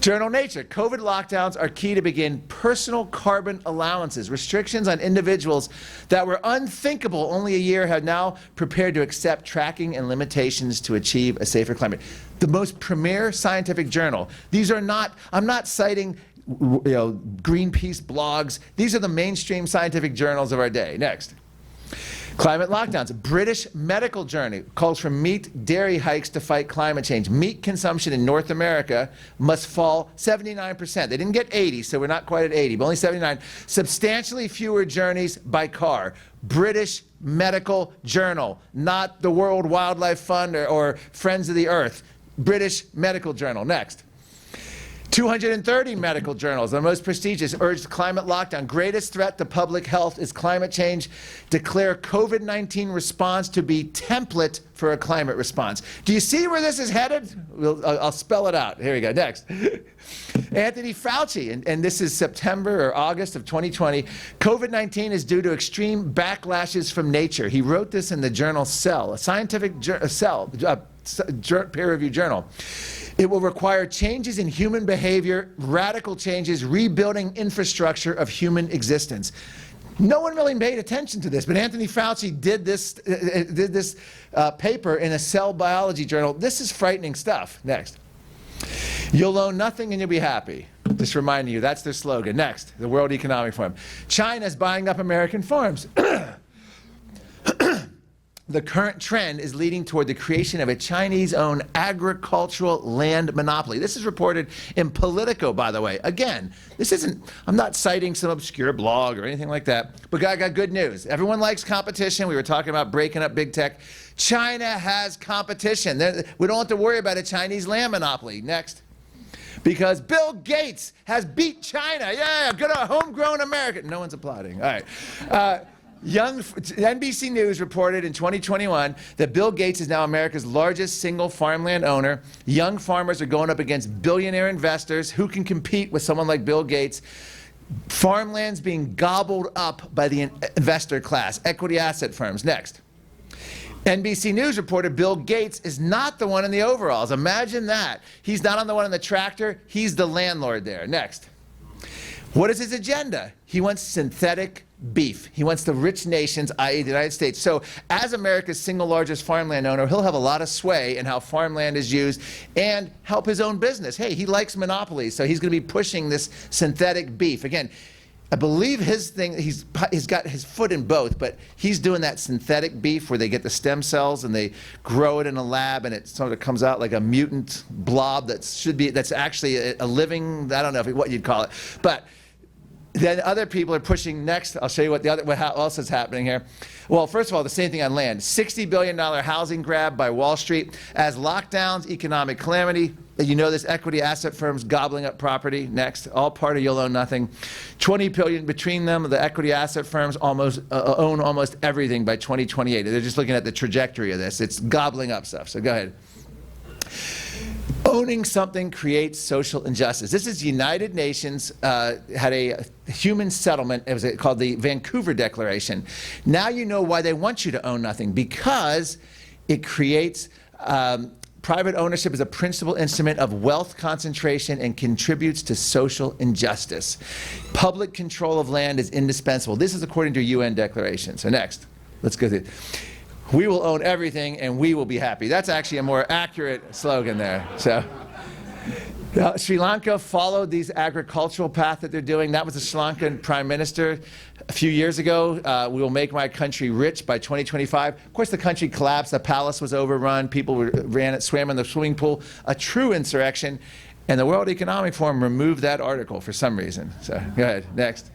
Journal Nature, COVID lockdowns are key to begin personal carbon allowances. Restrictions on individuals that were unthinkable only a year have now prepared to accept tracking and limitations to achieve a safer climate. The most premier scientific journal. These are not, I'm not citing Greenpeace blogs. These are the mainstream scientific journals of our day. Next. Climate lockdowns. British Medical Journal calls for meat dairy hikes to fight climate change. Meat consumption in North America must fall 79%. They didn't get 80, so we're not quite at 80, but only 79. Substantially fewer journeys by car. British Medical Journal, not the World Wildlife Fund or Friends of the Earth. British Medical Journal. Next. 230 medical journals, the most prestigious, urged climate lockdown. Greatest threat to public health is climate change. Declare COVID-19 response to be template for a climate response. Do you see where this is headed? I'll spell it out. Here we go. Next. Anthony Fauci, and this is September or August of 2020. COVID-19 is due to extreme backlashes from nature. He wrote this in the journal Cell, a scientific peer-reviewed journal. It will require changes in human behavior, radical changes, rebuilding infrastructure of human existence. No one really paid attention to this, but Anthony Fauci did this paper in a cell biology journal. This is frightening stuff. Next. You'll own nothing and you'll be happy. Just reminding you, that's their slogan. Next, the World Economic Forum. China's buying up American farms. The current trend is leading toward the creation of a Chinese-owned agricultural land monopoly. This is reported in Politico, by the way. Again, this isn't, I'm not citing some obscure blog or anything like that, but I got good news. Everyone likes competition. We were talking about breaking up big tech. China has competition. We don't have to worry about a Chinese land monopoly. Next. Because Bill Gates has beat China. Yeah, good homegrown American. No one's applauding. All right. NBC News reported in 2021 that Bill Gates is now America's largest single farmland owner. Young farmers are going up against billionaire investors. Who can compete with someone like Bill Gates? Farmland's being gobbled up by the investor class, equity asset firms. Next. NBC News reported Bill Gates is not the one in the overalls. Imagine that. He's not on the one in the tractor. He's the landlord there. Next. What is his agenda? He wants synthetic beef. He wants the rich nations, i.e. the United States. So as America's single largest farmland owner, he'll have a lot of sway in how farmland is used and help his own business. Hey, he likes monopolies, so he's going to be pushing this synthetic beef. Again, I believe his thing, he's got his foot in both, but he's doing that synthetic beef where they get the stem cells and they grow it in a lab and it sort of comes out like a mutant blob that's actually a living, I don't know what you'd call it. But then other people are pushing next. I'll show you what else is happening here. Well, first of all, the same thing on land. $60 billion housing grab by Wall Street. As lockdowns, economic calamity, you know this, equity asset firms gobbling up property. Next, all part of you'll own nothing. $20 billion between them, the equity asset firms own almost everything by 2028. They're just looking at the trajectory of this. It's gobbling up stuff, so go ahead. Owning something creates social injustice. This is United Nations had a human settlement. It was called the Vancouver Declaration. Now you know why they want you to own nothing, because it creates private ownership is a principal instrument of wealth concentration and contributes to social injustice. Public control of land is indispensable. This is according to a UN declaration. So next, let's go through. We will own everything and we will be happy. That's actually a more accurate slogan there. So, Sri Lanka followed these agricultural path that they're doing. That was the Sri Lankan Prime Minister a few years ago. We will make my country rich by 2025. Of course, the country collapsed. The palace was overrun. People swam in the swimming pool. A true insurrection. And the World Economic Forum removed that article for some reason. So, go ahead. Next.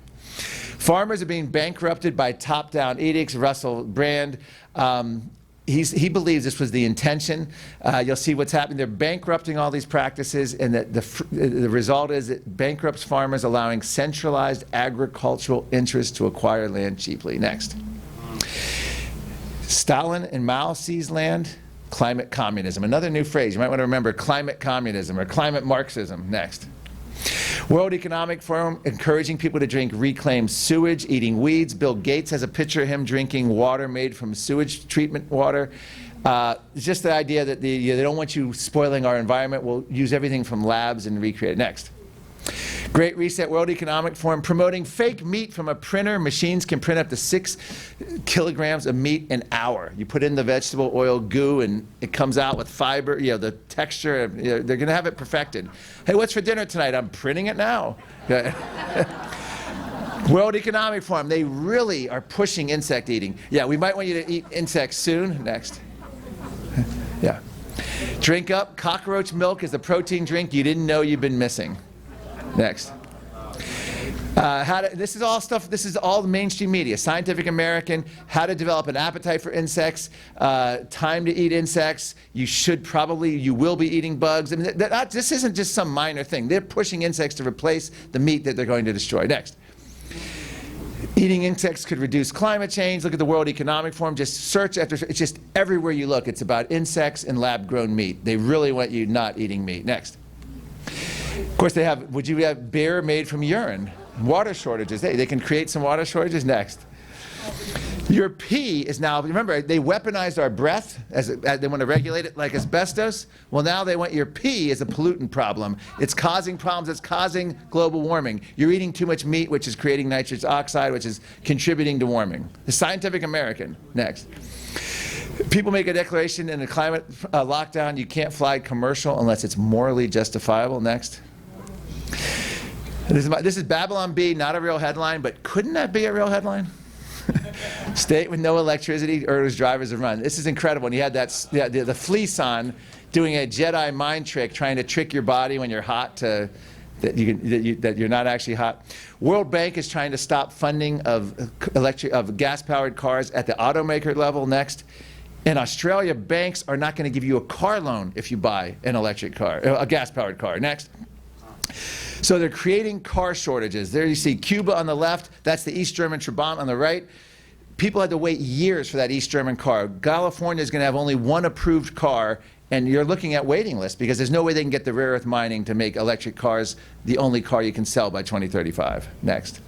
Farmers are being bankrupted by top-down edicts. Russell Brand, he believes this was the intention. You'll see what's happening. They're bankrupting all these practices, and the result is it bankrupts farmers, allowing centralized agricultural interests to acquire land cheaply. Next. Stalin and Mao seized land. Climate communism. Another new phrase. You might want to remember climate communism or climate Marxism. Next. World Economic Forum encouraging people to drink reclaimed sewage, eating weeds. Bill Gates has a picture of him drinking water made from sewage treatment water. It's just the idea that they don't want you spoiling our environment. We'll use everything from labs and recreate it. Next. Great Reset, World Economic Forum promoting fake meat from a printer. Machines can print up to 6 kilograms of meat an hour. You put in the vegetable oil goo and it comes out with fiber, the texture. They're going to have it perfected. Hey, what's for dinner tonight? I'm printing it now. World Economic Forum, they really are pushing insect eating. Yeah, we might want you to eat insects soon. Next. Yeah. Drink up. Cockroach milk is a protein drink you didn't know you've been missing. Next. This is all stuff, this is all the mainstream media. Scientific American, how to develop an appetite for insects, time to eat insects, you will be eating bugs. I mean, this isn't just some minor thing. They're pushing insects to replace the meat that they're going to destroy. Next. Eating insects could reduce climate change. Look at the World Economic Forum. Just search after, it's just everywhere you look. It's about insects and lab-grown meat. They really want you not eating meat. Next. Of course, would you have beer made from urine? Water shortages. They can create some water shortages. Next. Your pee is now, remember, they weaponized our breath as they want to regulate it like asbestos. Well, now they want your pee as a pollutant problem. It's causing problems. It's causing global warming. You're eating too much meat, which is creating nitrous oxide, which is contributing to warming. The Scientific American. Next. People make a declaration in a climate lockdown, you can't fly commercial unless it's morally justifiable. Next. This is Babylon Bee, not a real headline, but couldn't that be a real headline? State with no electricity urges drivers to run. This is incredible. And you had the fleece on doing a Jedi mind trick, trying to trick your body when you're hot that you're not actually hot. World Bank is trying to stop funding of gas-powered cars at the automaker level. Next. In Australia, banks are not going to give you a car loan if you buy an electric car, a gas-powered car. Next. So they're creating car shortages. There you see Cuba on the left. That's the East German Trabant on the right. People had to wait years for that East German car. California is going to have only one approved car, and you're looking at waiting lists because there's no way they can get the rare earth mining to make electric cars the only car you can sell by 2035. Next.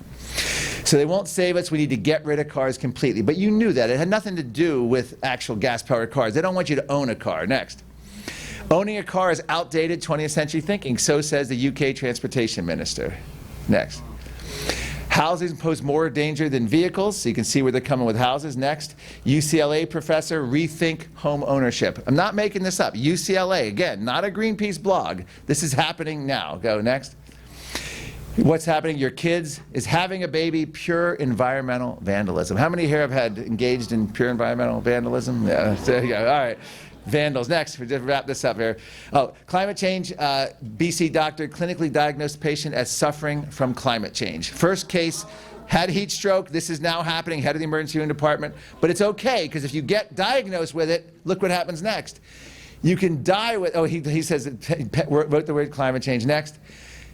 So they won't save us. We need to get rid of cars completely. But you knew that. It had nothing to do with actual gas-powered cars. They don't want you to own a car. Next. Owning a car is outdated 20th century thinking, so says the UK Transportation Minister. Next. Houses pose more danger than vehicles, so you can see where they're coming with houses. Next. UCLA professor, rethink home ownership. I'm not making this up. UCLA, again, not a Greenpeace blog. This is happening now. Go next. What's happening? Your kids is having a baby, pure environmental vandalism. How many here have had engaged in pure environmental vandalism? Yeah, there you go. All right. Vandals. Next, we just wrap this up here. Oh, climate change. BC doctor clinically diagnosed patient as suffering from climate change. First case, had heat stroke. This is now happening. Head of the emergency room department. But it's okay because if you get diagnosed with it, look what happens next. You can die with. Oh, he says wrote the word climate change. Next.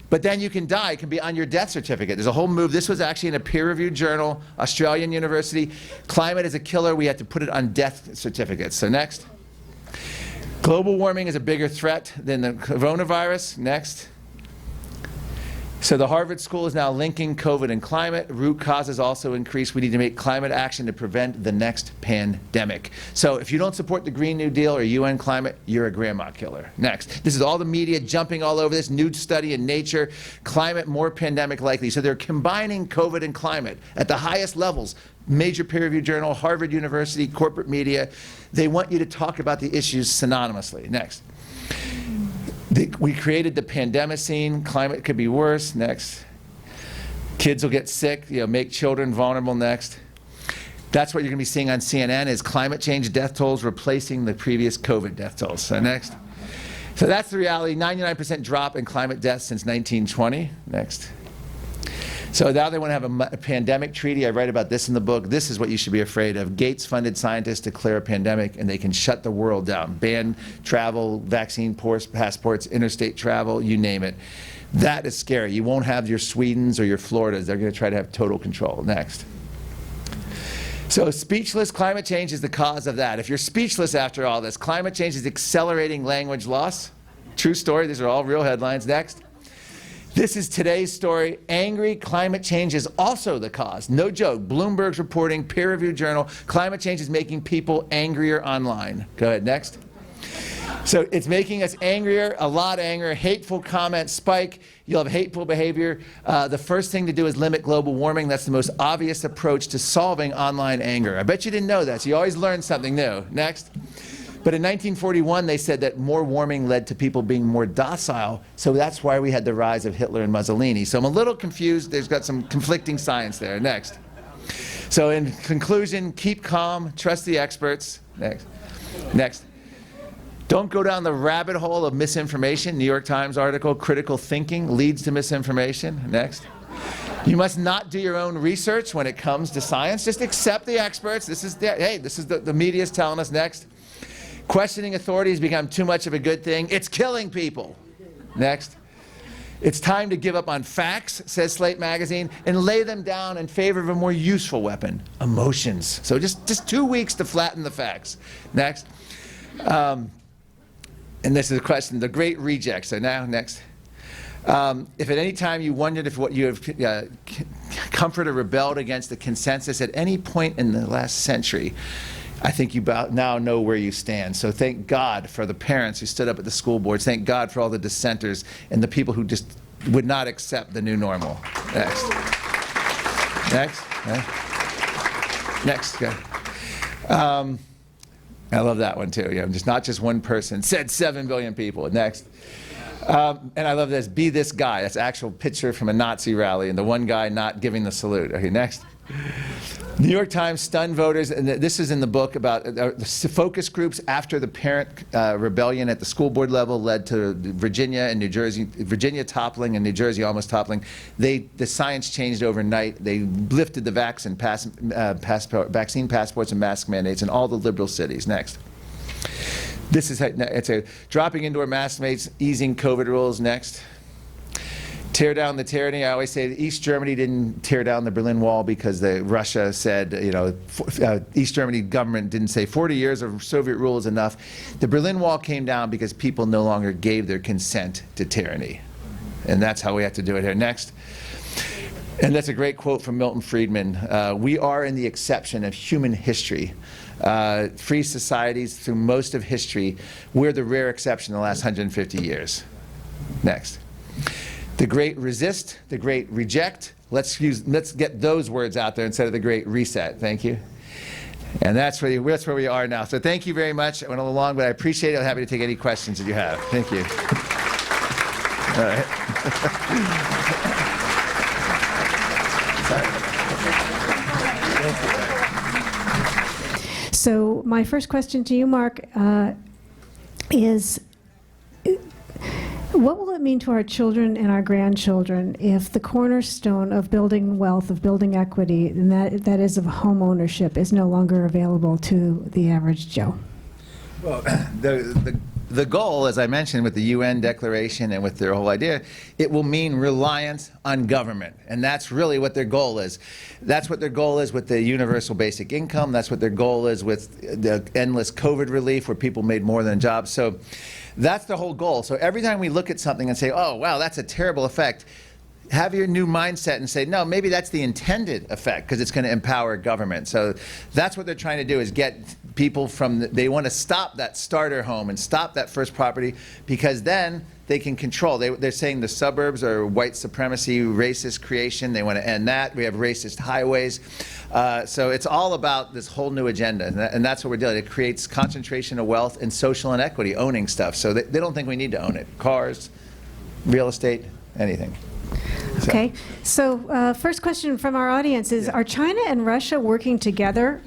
But then you can die. It can be on your death certificate. There's a whole move. This was actually in a peer-reviewed journal, Australian University. Climate is a killer. We had to put it on death certificates. So next. Global warming is a bigger threat than the coronavirus. Next. So the Harvard School is now linking COVID and climate. Root causes also increase. We need to make climate action to prevent the next pandemic. So if you don't support the Green New Deal or UN climate, you're a grandma killer. Next. This is all the media jumping all over this. New study in Nature. Climate more pandemic likely. So they're combining COVID and climate at the highest levels. Major peer-reviewed journal, Harvard University, corporate media. They want you to talk about the issues synonymously. Next. We created the pandemic scene. Climate could be worse. Next. Kids will get sick. Make children vulnerable. Next. That's what you're going to be seeing on CNN is climate change death tolls replacing the previous COVID death tolls. So next. So that's the reality. 99% drop in climate deaths since 1920. Next. So now they want to have a pandemic treaty. I write about this in the book. This is what you should be afraid of. Gates-funded scientists declare a pandemic, and they can shut the world down. Ban travel, vaccine passports, interstate travel, you name it. That is scary. You won't have your Swedens or your Floridas. They're going to try to have total control. Next. So speechless climate change is the cause of that. If you're speechless after all this, climate change is accelerating language loss. True story. These are all real headlines. Next. This is today's story. Angry climate change is also the cause. No joke. Bloomberg's reporting, peer-reviewed journal, climate change is making people angrier online. Go ahead, next. So it's making us angrier, a lot angrier. Hateful comments spike. You'll have hateful behavior. The first thing to do is limit global warming. That's the most obvious approach to solving online anger. I bet you didn't know that. So you always learn something new. Next. But in 1941, they said that more warming led to people being more docile, so that's why we had the rise of Hitler and Mussolini. So I'm a little confused. There's got some conflicting science there. Next. So in conclusion, keep calm, trust the experts. Next. Next. Don't go down the rabbit hole of misinformation. New York Times article, critical thinking leads to misinformation. Next. You must not do your own research when it comes to science. Just accept the experts. This is the media's telling us. Next. Questioning authorities become too much of a good thing. It's killing people. Next. It's time to give up on facts, says Slate magazine, and lay them down in favor of a more useful weapon, emotions. So just 2 weeks to flatten the facts. Next. And this is a question, the great reject. So now, next. If at any time you wondered if what you have comforted or rebelled against the consensus at any point in the last century, I think you now know where you stand. So thank God for the parents who stood up at the school boards. Thank God for all the dissenters and the people who just would not accept the new normal. Next. Next. Next. Okay. I love that one too. Just not just one person. Said 7 billion people. Next. And I love this. Be this guy. That's an actual picture from a Nazi rally, and the one guy not giving the salute. Okay, next. New York Times stunned voters, and this is in the book about the focus groups after the parent rebellion at the school board level led to Virginia and New Jersey, Virginia toppling and New Jersey almost toppling. The science changed overnight. They lifted the vaccine passports and mask mandates in all the liberal cities. Next. This is it's a dropping indoor mask mandates, easing COVID rules. Next. Tear down the tyranny. I always say East Germany didn't tear down the Berlin Wall because Russia said, East Germany government didn't say 40 years of Soviet rule is enough. The Berlin Wall came down because people no longer gave their consent to tyranny. And that's how we have to do it here. Next. And that's a great quote from Milton Friedman. We are in the exception of human history. Free societies through most of history, we're the rare exception in the last 150 years. Next. The great resist, the great reject. Let's get those words out there instead of the great reset. Thank you. And that's where we are now. So thank you very much. I went a little long, but I appreciate it. I'm happy to take any questions that you have. Thank you. All right. So my first question to you, Mark, is what will it mean to our children and our grandchildren if the cornerstone of building wealth, of building equity, and that is of home ownership, is no longer available to the average Joe? Well, the goal, as I mentioned, with the UN Declaration and with their whole idea, it will mean reliance on government. And that's really what their goal is. That's what their goal is with the universal basic income. That's what their goal is with the endless COVID relief where people made more than jobs. So that's the whole goal. So every time we look at something and say, oh, wow, that's a terrible effect, have your new mindset and say, no, maybe that's the intended effect because it's going to empower government. So that's what they're trying to do, is get people they want to stop that starter home and stop that first property, because then they can control. They're saying the suburbs are white supremacy, racist creation. They want to end that. We have racist highways. So it's all about this whole new agenda, and that's what we're doing. It creates concentration of wealth and social inequity, owning stuff. So they don't think we need to own it. Cars, real estate, anything. Okay, so first question from our audience is, are China and Russia working together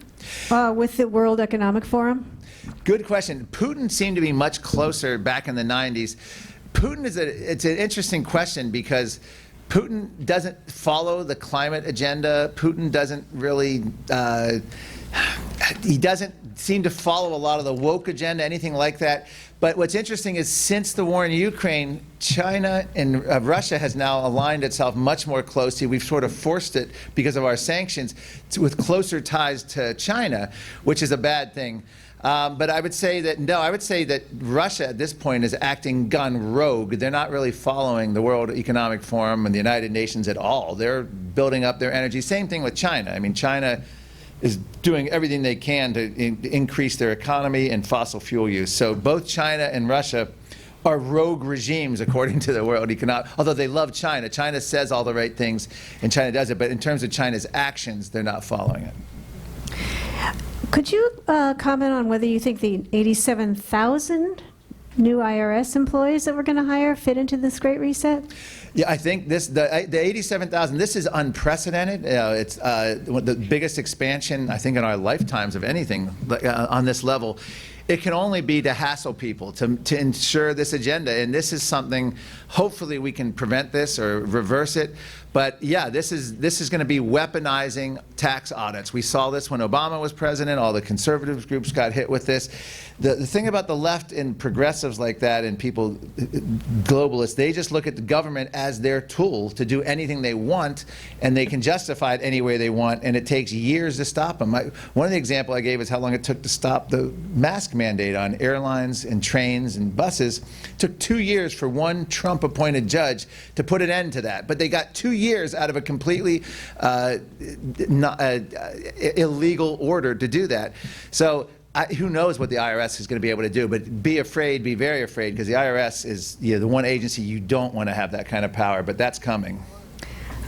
with the World Economic Forum? Good question. Putin seemed to be much closer back in the 90s. Putin it's an interesting question because Putin doesn't follow the climate agenda. Putin doesn't really, he doesn't seem to follow a lot of the woke agenda, anything like that. But what's interesting is since the war in Ukraine, China and Russia has now aligned itself much more closely. We've sort of forced it because of our sanctions with closer ties to China, which is a bad thing. But I would say that Russia at this point is gone rogue. They're not really following the World Economic Forum and the United Nations at all. They're building up their energy. Same thing with China. I mean, China is doing everything they can to increase their economy and fossil fuel use. So both China and Russia are rogue regimes according to the World Economic, although they love China. China says all the right things and China does it, but in terms of China's actions, they're not following it. Could you comment on whether you think the 87,000 new IRS employees that we're going to hire fit into this Great Reset? Yeah, I think the 87,000, this is unprecedented. It's the biggest expansion, I think, in our lifetimes of anything on this level. It can only be to hassle people, to ensure this agenda. And this is something, hopefully we can prevent this or reverse it. But yeah, this is going to be weaponizing tax audits. We saw this when Obama was president. All the conservative groups got hit with this. The thing about the left and progressives like that and people, globalists, they just look at the government as their tool to do anything they want, and they can justify it any way they want, and it takes years to stop them. One of the examples I gave is how long it took to stop the mask mandate on airlines and trains and buses. It took 2 years for one Trump-appointed judge to put an end to that. But they got 2 years out of a completely illegal order to do that. So who knows what the IRS is going to be able to do, but be afraid, be very afraid, because the IRS is the one agency you don't want to have that kind of power, but that's coming.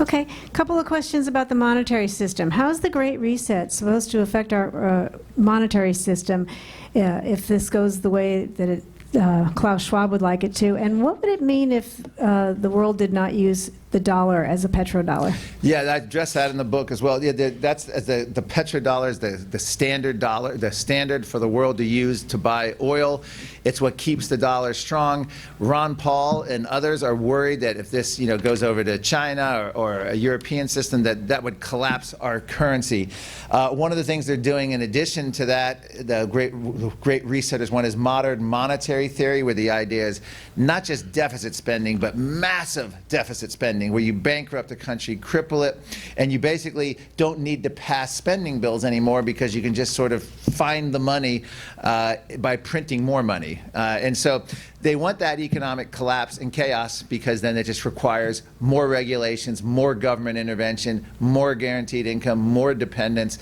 Okay, a couple of questions about the monetary system. How is the Great Reset supposed to affect our monetary system if this goes the way that Klaus Schwab would like it to? And what would it mean if the world did not use the dollar as a petrodollar? Yeah, I addressed that in the book as well. Yeah, that's the petrodollar is the standard dollar, the standard for the world to use to buy oil. It's what keeps the dollar strong. Ron Paul and others are worried that if this goes over to China or a European system, that would collapse our currency. One of the things they're doing in addition to that, the great resetters one is modern monetary theory, where the idea is not just deficit spending, but massive deficit spending, where you bankrupt a country, cripple it, and you basically don't need to pass spending bills anymore because you can just sort of find the money by printing more money. And so they want that economic collapse and chaos, because then it just requires more regulations, more government intervention, more guaranteed income, more dependence.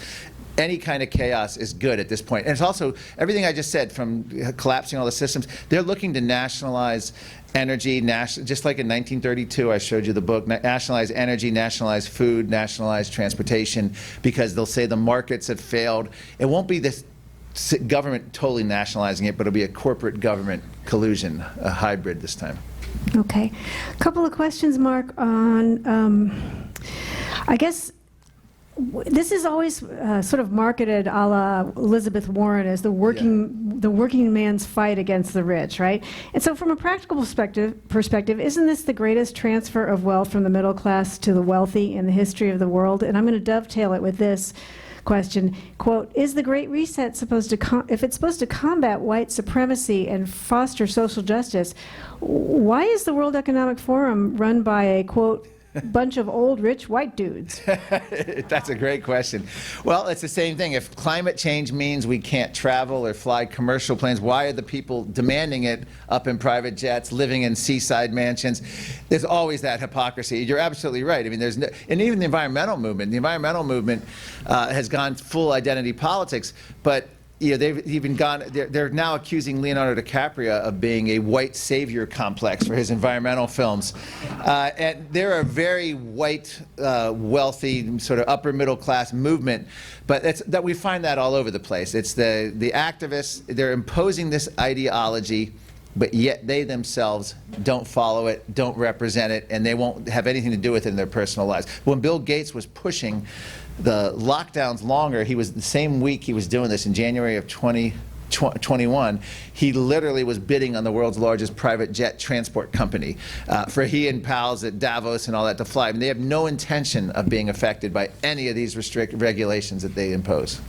Any kind of chaos is good at this point. And it's also everything I just said, from collapsing all the systems. They're looking to nationalize energy, just like in 1932, I showed you the book, nationalize energy, nationalize food, nationalize transportation, because they'll say the markets have failed. It won't be this government totally nationalizing it, but it'll be a corporate government collusion, a hybrid this time. Okay. A couple of questions, Mark, on, I guess, this is always sort of marketed a la Elizabeth Warren as the working man's fight against the rich, right? And so from a practical perspective, isn't this the greatest transfer of wealth from the middle class to the wealthy in the history of the world? And I'm going to dovetail it with this question, quote, is the Great Reset supposed to, if it's supposed to combat white supremacy and foster social justice, why is the World Economic Forum run by a, quote, bunch of old rich white dudes? That's a great question. Well, it's the same thing. If climate change means we can't travel or fly commercial planes, why are the people demanding it up in private jets, living in seaside mansions? There's always that hypocrisy. You're absolutely right. I mean, and even the environmental movement has gone full identity politics, but they've even gone, they're now accusing Leonardo DiCaprio of being a white savior complex for his environmental films. And they're a very white, wealthy, sort of upper middle class movement, but that we find that all over the place. It's the activists, they're imposing this ideology, but yet they themselves don't follow it, don't represent it, and they won't have anything to do with it in their personal lives. When Bill Gates was pushing the lockdowns longer, he was the same week he was doing this in January of 2021, he literally was bidding on the world's largest private jet transport company for he and pals at Davos and all that to fly. I mean, they have no intention of being affected by any of these regulations that they impose.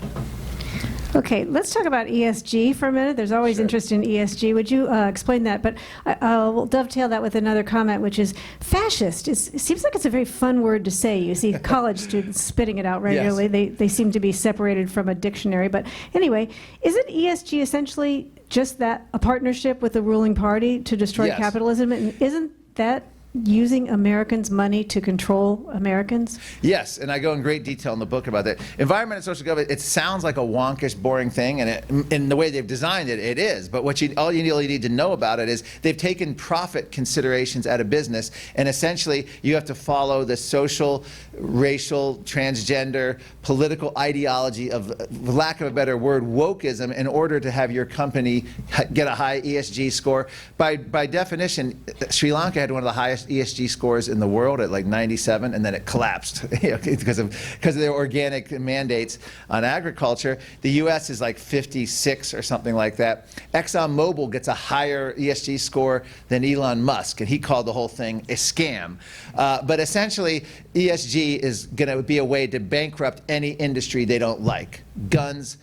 Okay, let's talk about ESG for a minute. There's always interest in ESG. Would you explain that? But I'll dovetail that with another comment, which is fascist. It seems like it's a very fun word to say. You see college students spitting it out regularly. Yes. They seem to be separated from a dictionary. But anyway, isn't ESG essentially just that, a partnership with the ruling party to destroy capitalism? And isn't that using Americans' money to control Americans? Yes, and I go in great detail in the book about that. Environment and social government, it sounds like a wonkish, boring thing, and in the way they've designed it, it is. But all you really need to know about it is they've taken profit considerations out of business, and essentially you have to follow the social, racial, transgender, political ideology of, for lack of a better word, wokeism, in order to have your company get a high ESG score. By definition, Sri Lanka had one of the highest ESG scores in the world at like 97, and then it collapsed because of their organic mandates on agriculture. The U.S. is like 56 or something like that. ExxonMobil gets a higher ESG score than Elon Musk, and he called the whole thing a scam. But essentially, ESG is going to be a way to bankrupt any industry they don't like. Guns,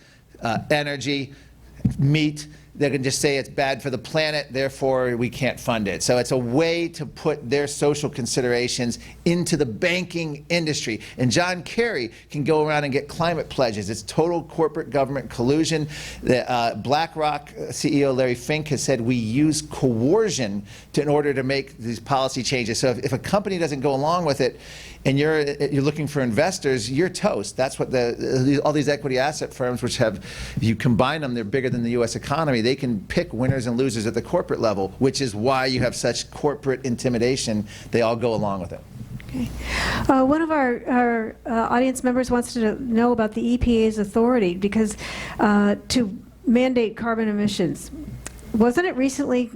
energy, meat. They can just say it's bad for the planet, therefore we can't fund it. So it's a way to put their social considerations into the banking industry. And John Kerry can go around and get climate pledges. It's total corporate government collusion. BlackRock CEO Larry Fink has said we use coercion in order to make these policy changes. So if a company doesn't go along with it, and you're looking for investors, you're toast. That's what all these equity asset firms, which have, if you combine them, they're bigger than the U.S. economy. They can pick winners and losers at the corporate level, which is why you have such corporate intimidation. They all go along with it. Okay. One of our audience members wants to know about the EPA's authority because to mandate carbon emissions. Wasn't it recently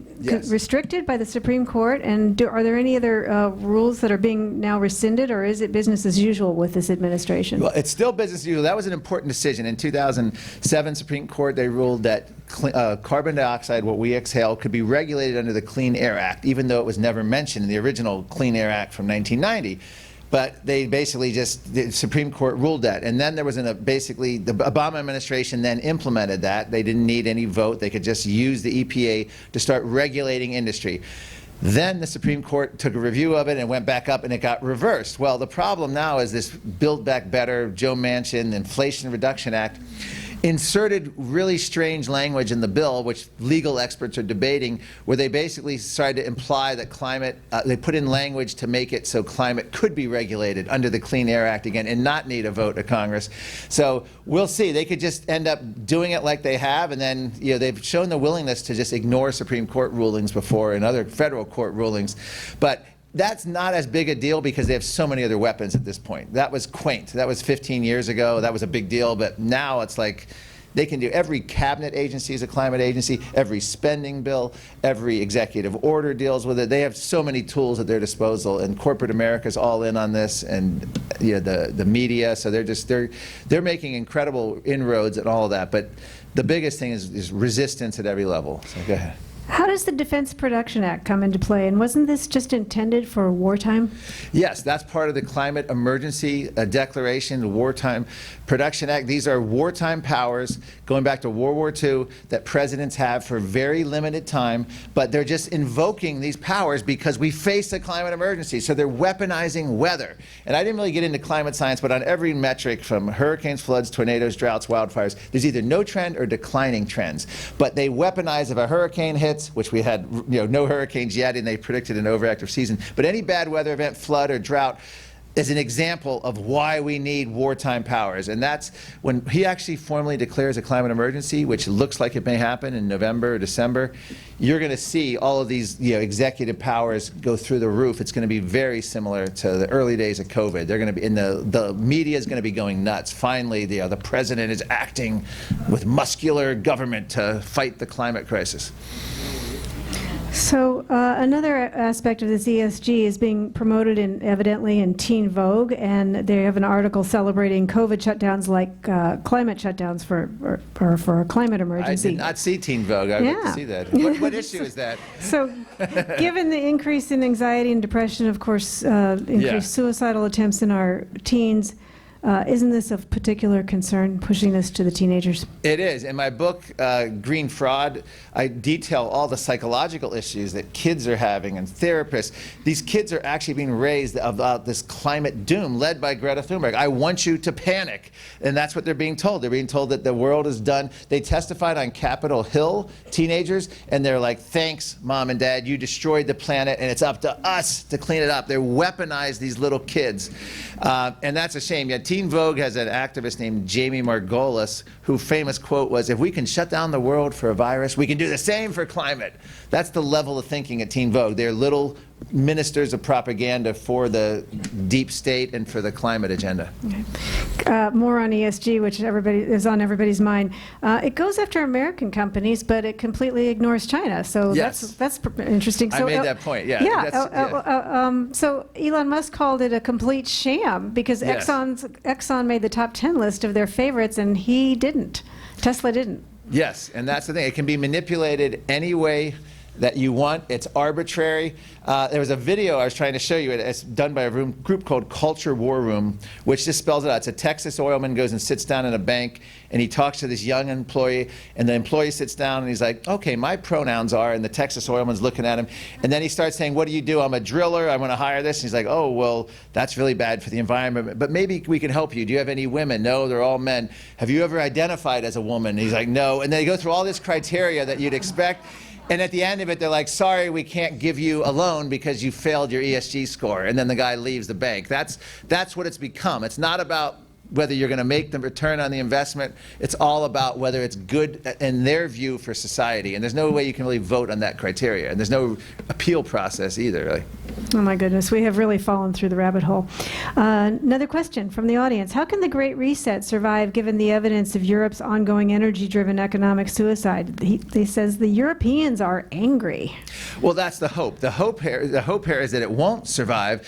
restricted by the Supreme Court? And are there any other rules that are being now rescinded, or is it business as usual with this administration? Well, it's still business as usual. That was an important decision. In 2007, Supreme Court, they ruled that carbon dioxide, what we exhale, could be regulated under the Clean Air Act, even though it was never mentioned in the original Clean Air Act from 1990. But they basically the Supreme Court ruled that. And then there was basically, the Obama administration then implemented that. They didn't need any vote. They could just use the EPA to start regulating industry. Then the Supreme Court took a review of it and went back up, and it got reversed. Well, the problem now is this Build Back Better, Joe Manchin, Inflation Reduction Act, inserted really strange language in the bill, which legal experts are debating, where they basically started to imply that climate, they put in language to make it so climate could be regulated under the Clean Air Act again and not need a vote of Congress. So we'll see. They could just end up doing it like they have, and then they've shown the willingness to just ignore Supreme Court rulings before and other federal court rulings. But that's not as big a deal because they have so many other weapons at this point. That was quaint. That was 15 years ago. That was a big deal. But now it's like they can do, every cabinet agency is a climate agency, every spending bill, every executive order deals with it. They have so many tools at their disposal, and corporate America's all in on this, and the media. So they're making incredible inroads and all of that. But the biggest thing is resistance at every level. So go ahead. How does the Defense Production Act come into play? And wasn't this just intended for wartime? Yes, that's part of the Climate Emergency Declaration, the Wartime Production Act. These are wartime powers going back to World War II that presidents have for very limited time, but they're just invoking these powers because we face a climate emergency. So they're weaponizing weather. And I didn't really get into climate science, but on every metric from hurricanes, floods, tornadoes, droughts, wildfires, there's either no trend or declining trends. But they weaponize if a hurricane hits, which we had no hurricanes yet, and they predicted an overactive season. But any bad weather event, flood or drought, is an example of why we need wartime powers. And that's when he actually formally declares a climate emergency, which looks like it may happen in November or December. You're going to see all of these executive powers go through the roof. It's going to be very similar to the early days of COVID. They're going to be, the media is going to be going nuts. Finally, the president is acting with muscular government to fight the climate crisis. So another aspect of this ESG is being promoted evidently in Teen Vogue, and they have an article celebrating COVID shutdowns like climate shutdowns for a climate emergency. I did not see Teen Vogue. I would like to see that. What issue is that? So given the increase in anxiety and depression, of course, increased suicidal attempts in our teens, Isn't this of particular concern, pushing this to the teenagers? It is. In my book, Green Fraud, I detail all the psychological issues that kids are having and therapists. These kids are actually being raised about this climate doom led by Greta Thunberg. I want you to panic. And that's what they're being told. They're being told that the world is done. They testified on Capitol Hill, teenagers, and they're like, thanks, Mom and Dad, you destroyed the planet, and it's up to us to clean it up. They're weaponized these little kids. And that's a shame. Yeah, Teen Vogue has an activist named Jamie Margolis, whose famous quote was, if we can shut down the world for a virus, we can do the same for climate. That's the level of thinking at Teen Vogue. They're little ministers of propaganda for the deep state and for the climate agenda. Okay. More on ESG, which is on everybody's mind. It goes after American companies, but it completely ignores China. So yes. that's interesting. So, I made that point, yeah. Yeah. So Elon Musk called it a complete sham because Yes. Exxon made the top 10 list of their favorites, and he didn't. Tesla didn't. Yes, and that's the thing. It can be manipulated any way that you want. It's arbitrary. There was a video I was trying to show you. It's done by a group called Culture War Room, which just spells it out. It's a Texas oilman goes and sits down in a bank, and he talks to this young employee, and the employee sits down, and he's like, okay, my pronouns are, and the Texas oilman's looking at him, and then he starts saying, what do you do? I'm a driller. I want to hire this. And he's like, oh, well, that's really bad for the environment, but maybe we can help you. Do you have any women? No, they're all men. Have you ever identified as a woman? And he's like, no. And they go through all this criteria that you'd expect. And at the end of it, they're like, sorry, we can't give you a loan because you failed your ESG score. And then the guy leaves the bank. That's what it's become. It's not about whether you're going to make the return on the investment. It's all about whether it's good in their view for society. And there's no way you can really vote on that criteria. And there's no appeal process either, really. Oh my goodness, we have really fallen through the rabbit hole. Another question from the audience. How can the Great Reset survive given the evidence of Europe's ongoing energy-driven economic suicide? He says the Europeans are angry. Well, that's the hope. The hope here is that it won't survive.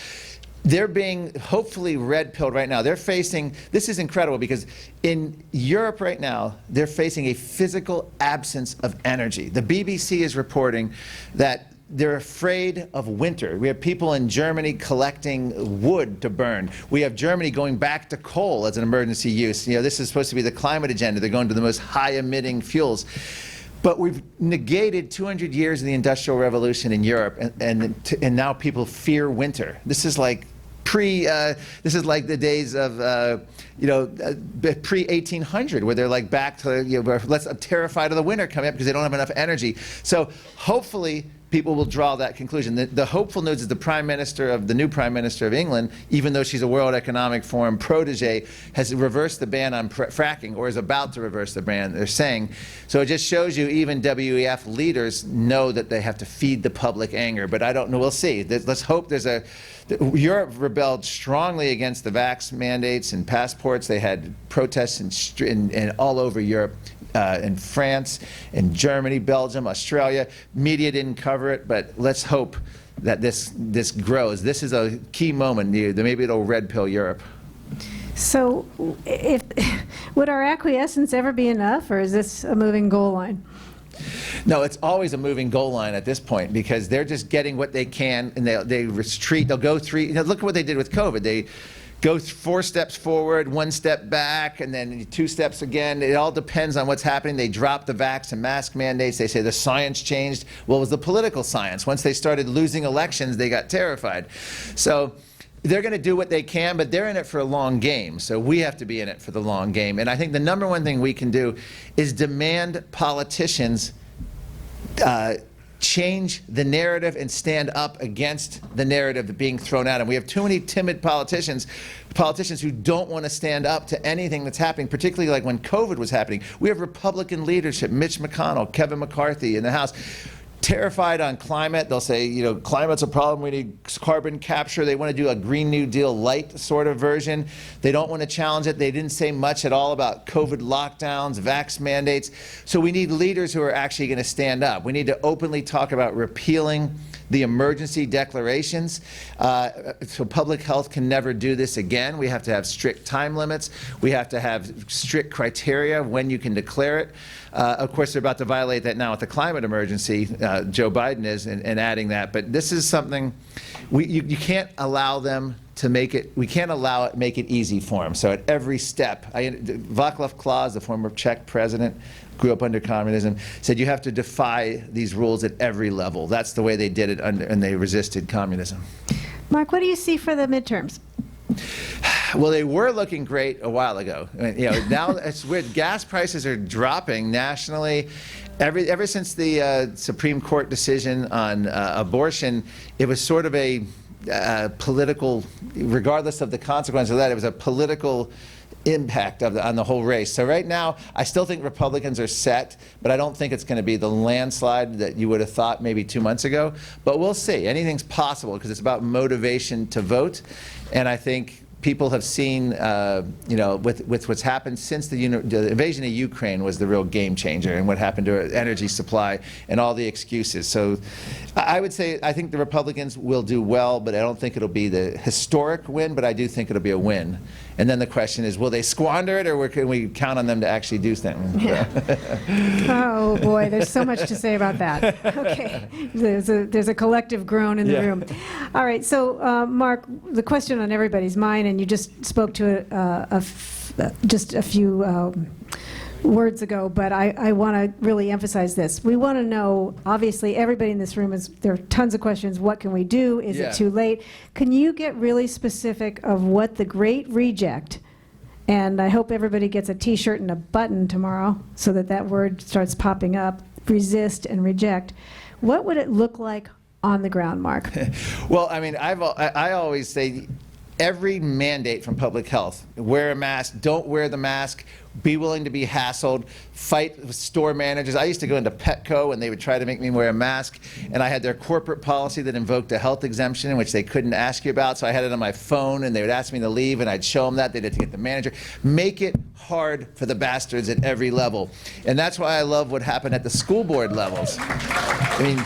They're being hopefully red-pilled right now. They're facing, this is incredible because in Europe right now, they're facing a physical absence of energy. The BBC is reporting that they're afraid of winter. We have people in Germany collecting wood to burn. We have Germany going back to coal as an emergency use. You know, this is supposed to be the climate agenda. They're going to the most high-emitting fuels. But we've negated 200 years of the Industrial Revolution in Europe, and now people fear winter. This is like this is like the days of pre-1800, where they're like back to let's terrified of the winter coming up because they don't have enough energy. So hopefully people will draw that conclusion. The hopeful news is the new Prime Minister of England, even though she's a World Economic Forum protege, has reversed the ban on fracking, or is about to reverse the ban, they're saying. So it just shows you even WEF leaders know that they have to feed the public anger. But I don't know, we'll see. Let's hope Europe rebelled strongly against the vax mandates and passports. They had protests in all over Europe. In France, in Germany, Belgium, Australia. Media didn't cover it, but let's hope that this grows. This is a key moment. Maybe it'll red pill Europe. So would our acquiescence ever be enough, or is this a moving goal line? No, it's always a moving goal line at this point because they're just getting what they can, and they retreat. They'll go look at what they did with COVID. They go 4 steps forward, 1 step back, and then 2 steps again. It all depends on what's happening. They drop the vax and mask mandates. They say the science changed. Well, it was the political science. Once they started losing elections, they got terrified. So they're going to do what they can, but they're in it for a long game. So we have to be in it for the long game. And I think the number one thing we can do is demand politicians change the narrative and stand up against the narrative being thrown at them. We have too many timid politicians who don't want to stand up to anything that's happening, particularly like when COVID was happening. We have Republican leadership, Mitch McConnell, Kevin McCarthy in the House, terrified on climate. They'll say, climate's a problem, we need carbon capture. They want to do a Green New Deal light sort of version. They don't want to challenge it. They didn't say much at all about COVID lockdowns, vax mandates. So we need leaders who are actually going to stand up. We need to openly talk about repealing the emergency declarations. So public health can never do this again. We have to have strict time limits. We have to have strict criteria when you can declare it. Of course, they're about to violate that now with the climate emergency. Joe Biden is, and adding that. But this is something, you can't allow them to make it, we can't allow it, make it easy for them. So at every step, Václav Klaus, the former Czech president, grew up under communism, said you have to defy these rules at every level. That's the way they did it, and they resisted communism. Mark, what do you see for the midterms? Well, they were looking great a while ago. Now it's weird. Gas prices are dropping nationally. Ever since the Supreme Court decision on abortion, it was sort of a political, regardless of the consequence of that, it was a political impact on the whole race. So right now, I still think Republicans are set, but I don't think it's going to be the landslide that you would have thought maybe 2 months ago. But we'll see. Anything's possible because it's about motivation to vote. And I think people have seen, with what's happened since the invasion of Ukraine was the real game changer, and what happened to our energy supply and all the excuses. So I would say I think the Republicans will do well, but I don't think it'll be the historic win, but I do think it'll be a win. And then the question is, will they squander it, or can we count on them to actually do things? Yeah. Oh boy, there's so much to say about that. Okay, there's a collective groan in the room. All right, so Mark, the question on everybody's mind, and you just spoke to it just a few words ago, but I want to really emphasize this. We want to know, obviously, everybody in this room there are tons of questions. What can we do? Is it too late? Can you get really specific of what the great reject, and I hope everybody gets a t-shirt and a button tomorrow so that word starts popping up, resist and reject. What would it look like on the ground, Mark? Well, I mean, I always say, every mandate from public health, wear a mask, don't wear the mask, be willing to be hassled, fight with store managers. I used to go into Petco and they would try to make me wear a mask, and I had their corporate policy that invoked a health exemption, which they couldn't ask you about, so I had it on my phone, and they would ask me to leave, and I'd show them that. They'd have to get the manager. Make it hard for the bastards at every level. And that's why I love what happened at the school board levels. I mean,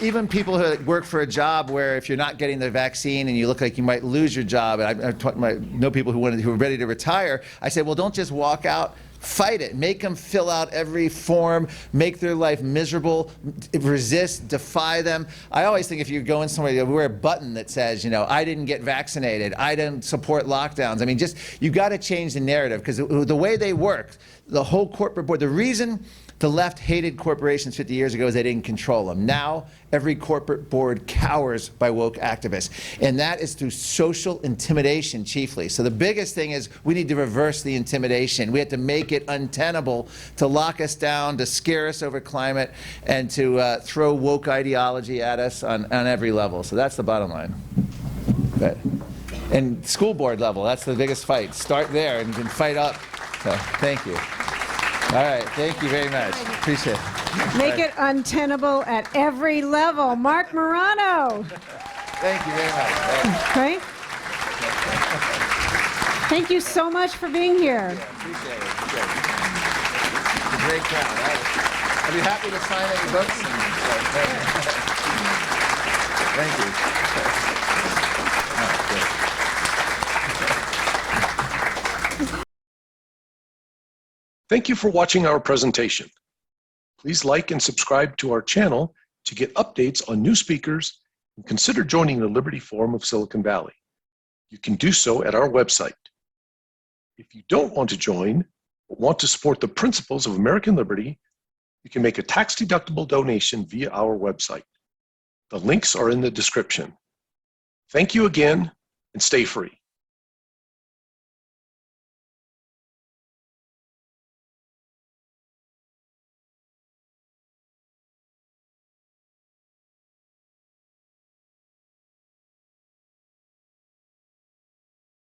even people who work for a job where if you're not getting the vaccine and you look like you might lose your job, and I know people who are ready to retire, I say, well, don't just walk out, fight it. Make them fill out every form, make their life miserable, resist, defy them. I always think if you're going somewhere, you wear a button that says, I didn't get vaccinated, I didn't support lockdowns. I mean, you got to change the narrative, because the way they work, the whole corporate board, the reason the left hated corporations 50 years ago is they didn't control them. Now, every corporate board cowers by woke activists. And that is through social intimidation, chiefly. So the biggest thing is we need to reverse the intimidation. We have to make it untenable to lock us down, to scare us over climate, and to throw woke ideology at us on every level. So that's the bottom line. But, and school board level, that's the biggest fight. Start there and you can fight up. So thank you. All right, thank you very much. Appreciate it. Make it untenable at every level. Marc Morano. Thank you very much. Right? Thank you so much for being here. Yeah, appreciate it. It's a great crowd. I'd be happy to sign any books. Thank you. Thank you for watching our presentation. Please like and subscribe to our channel to get updates on new speakers, and consider joining the Liberty Forum of Silicon Valley. You can do so at our website. If you don't want to join, but want to support the principles of American liberty, you can make a tax-deductible donation via our website. The links are in the description. Thank you again, and stay free.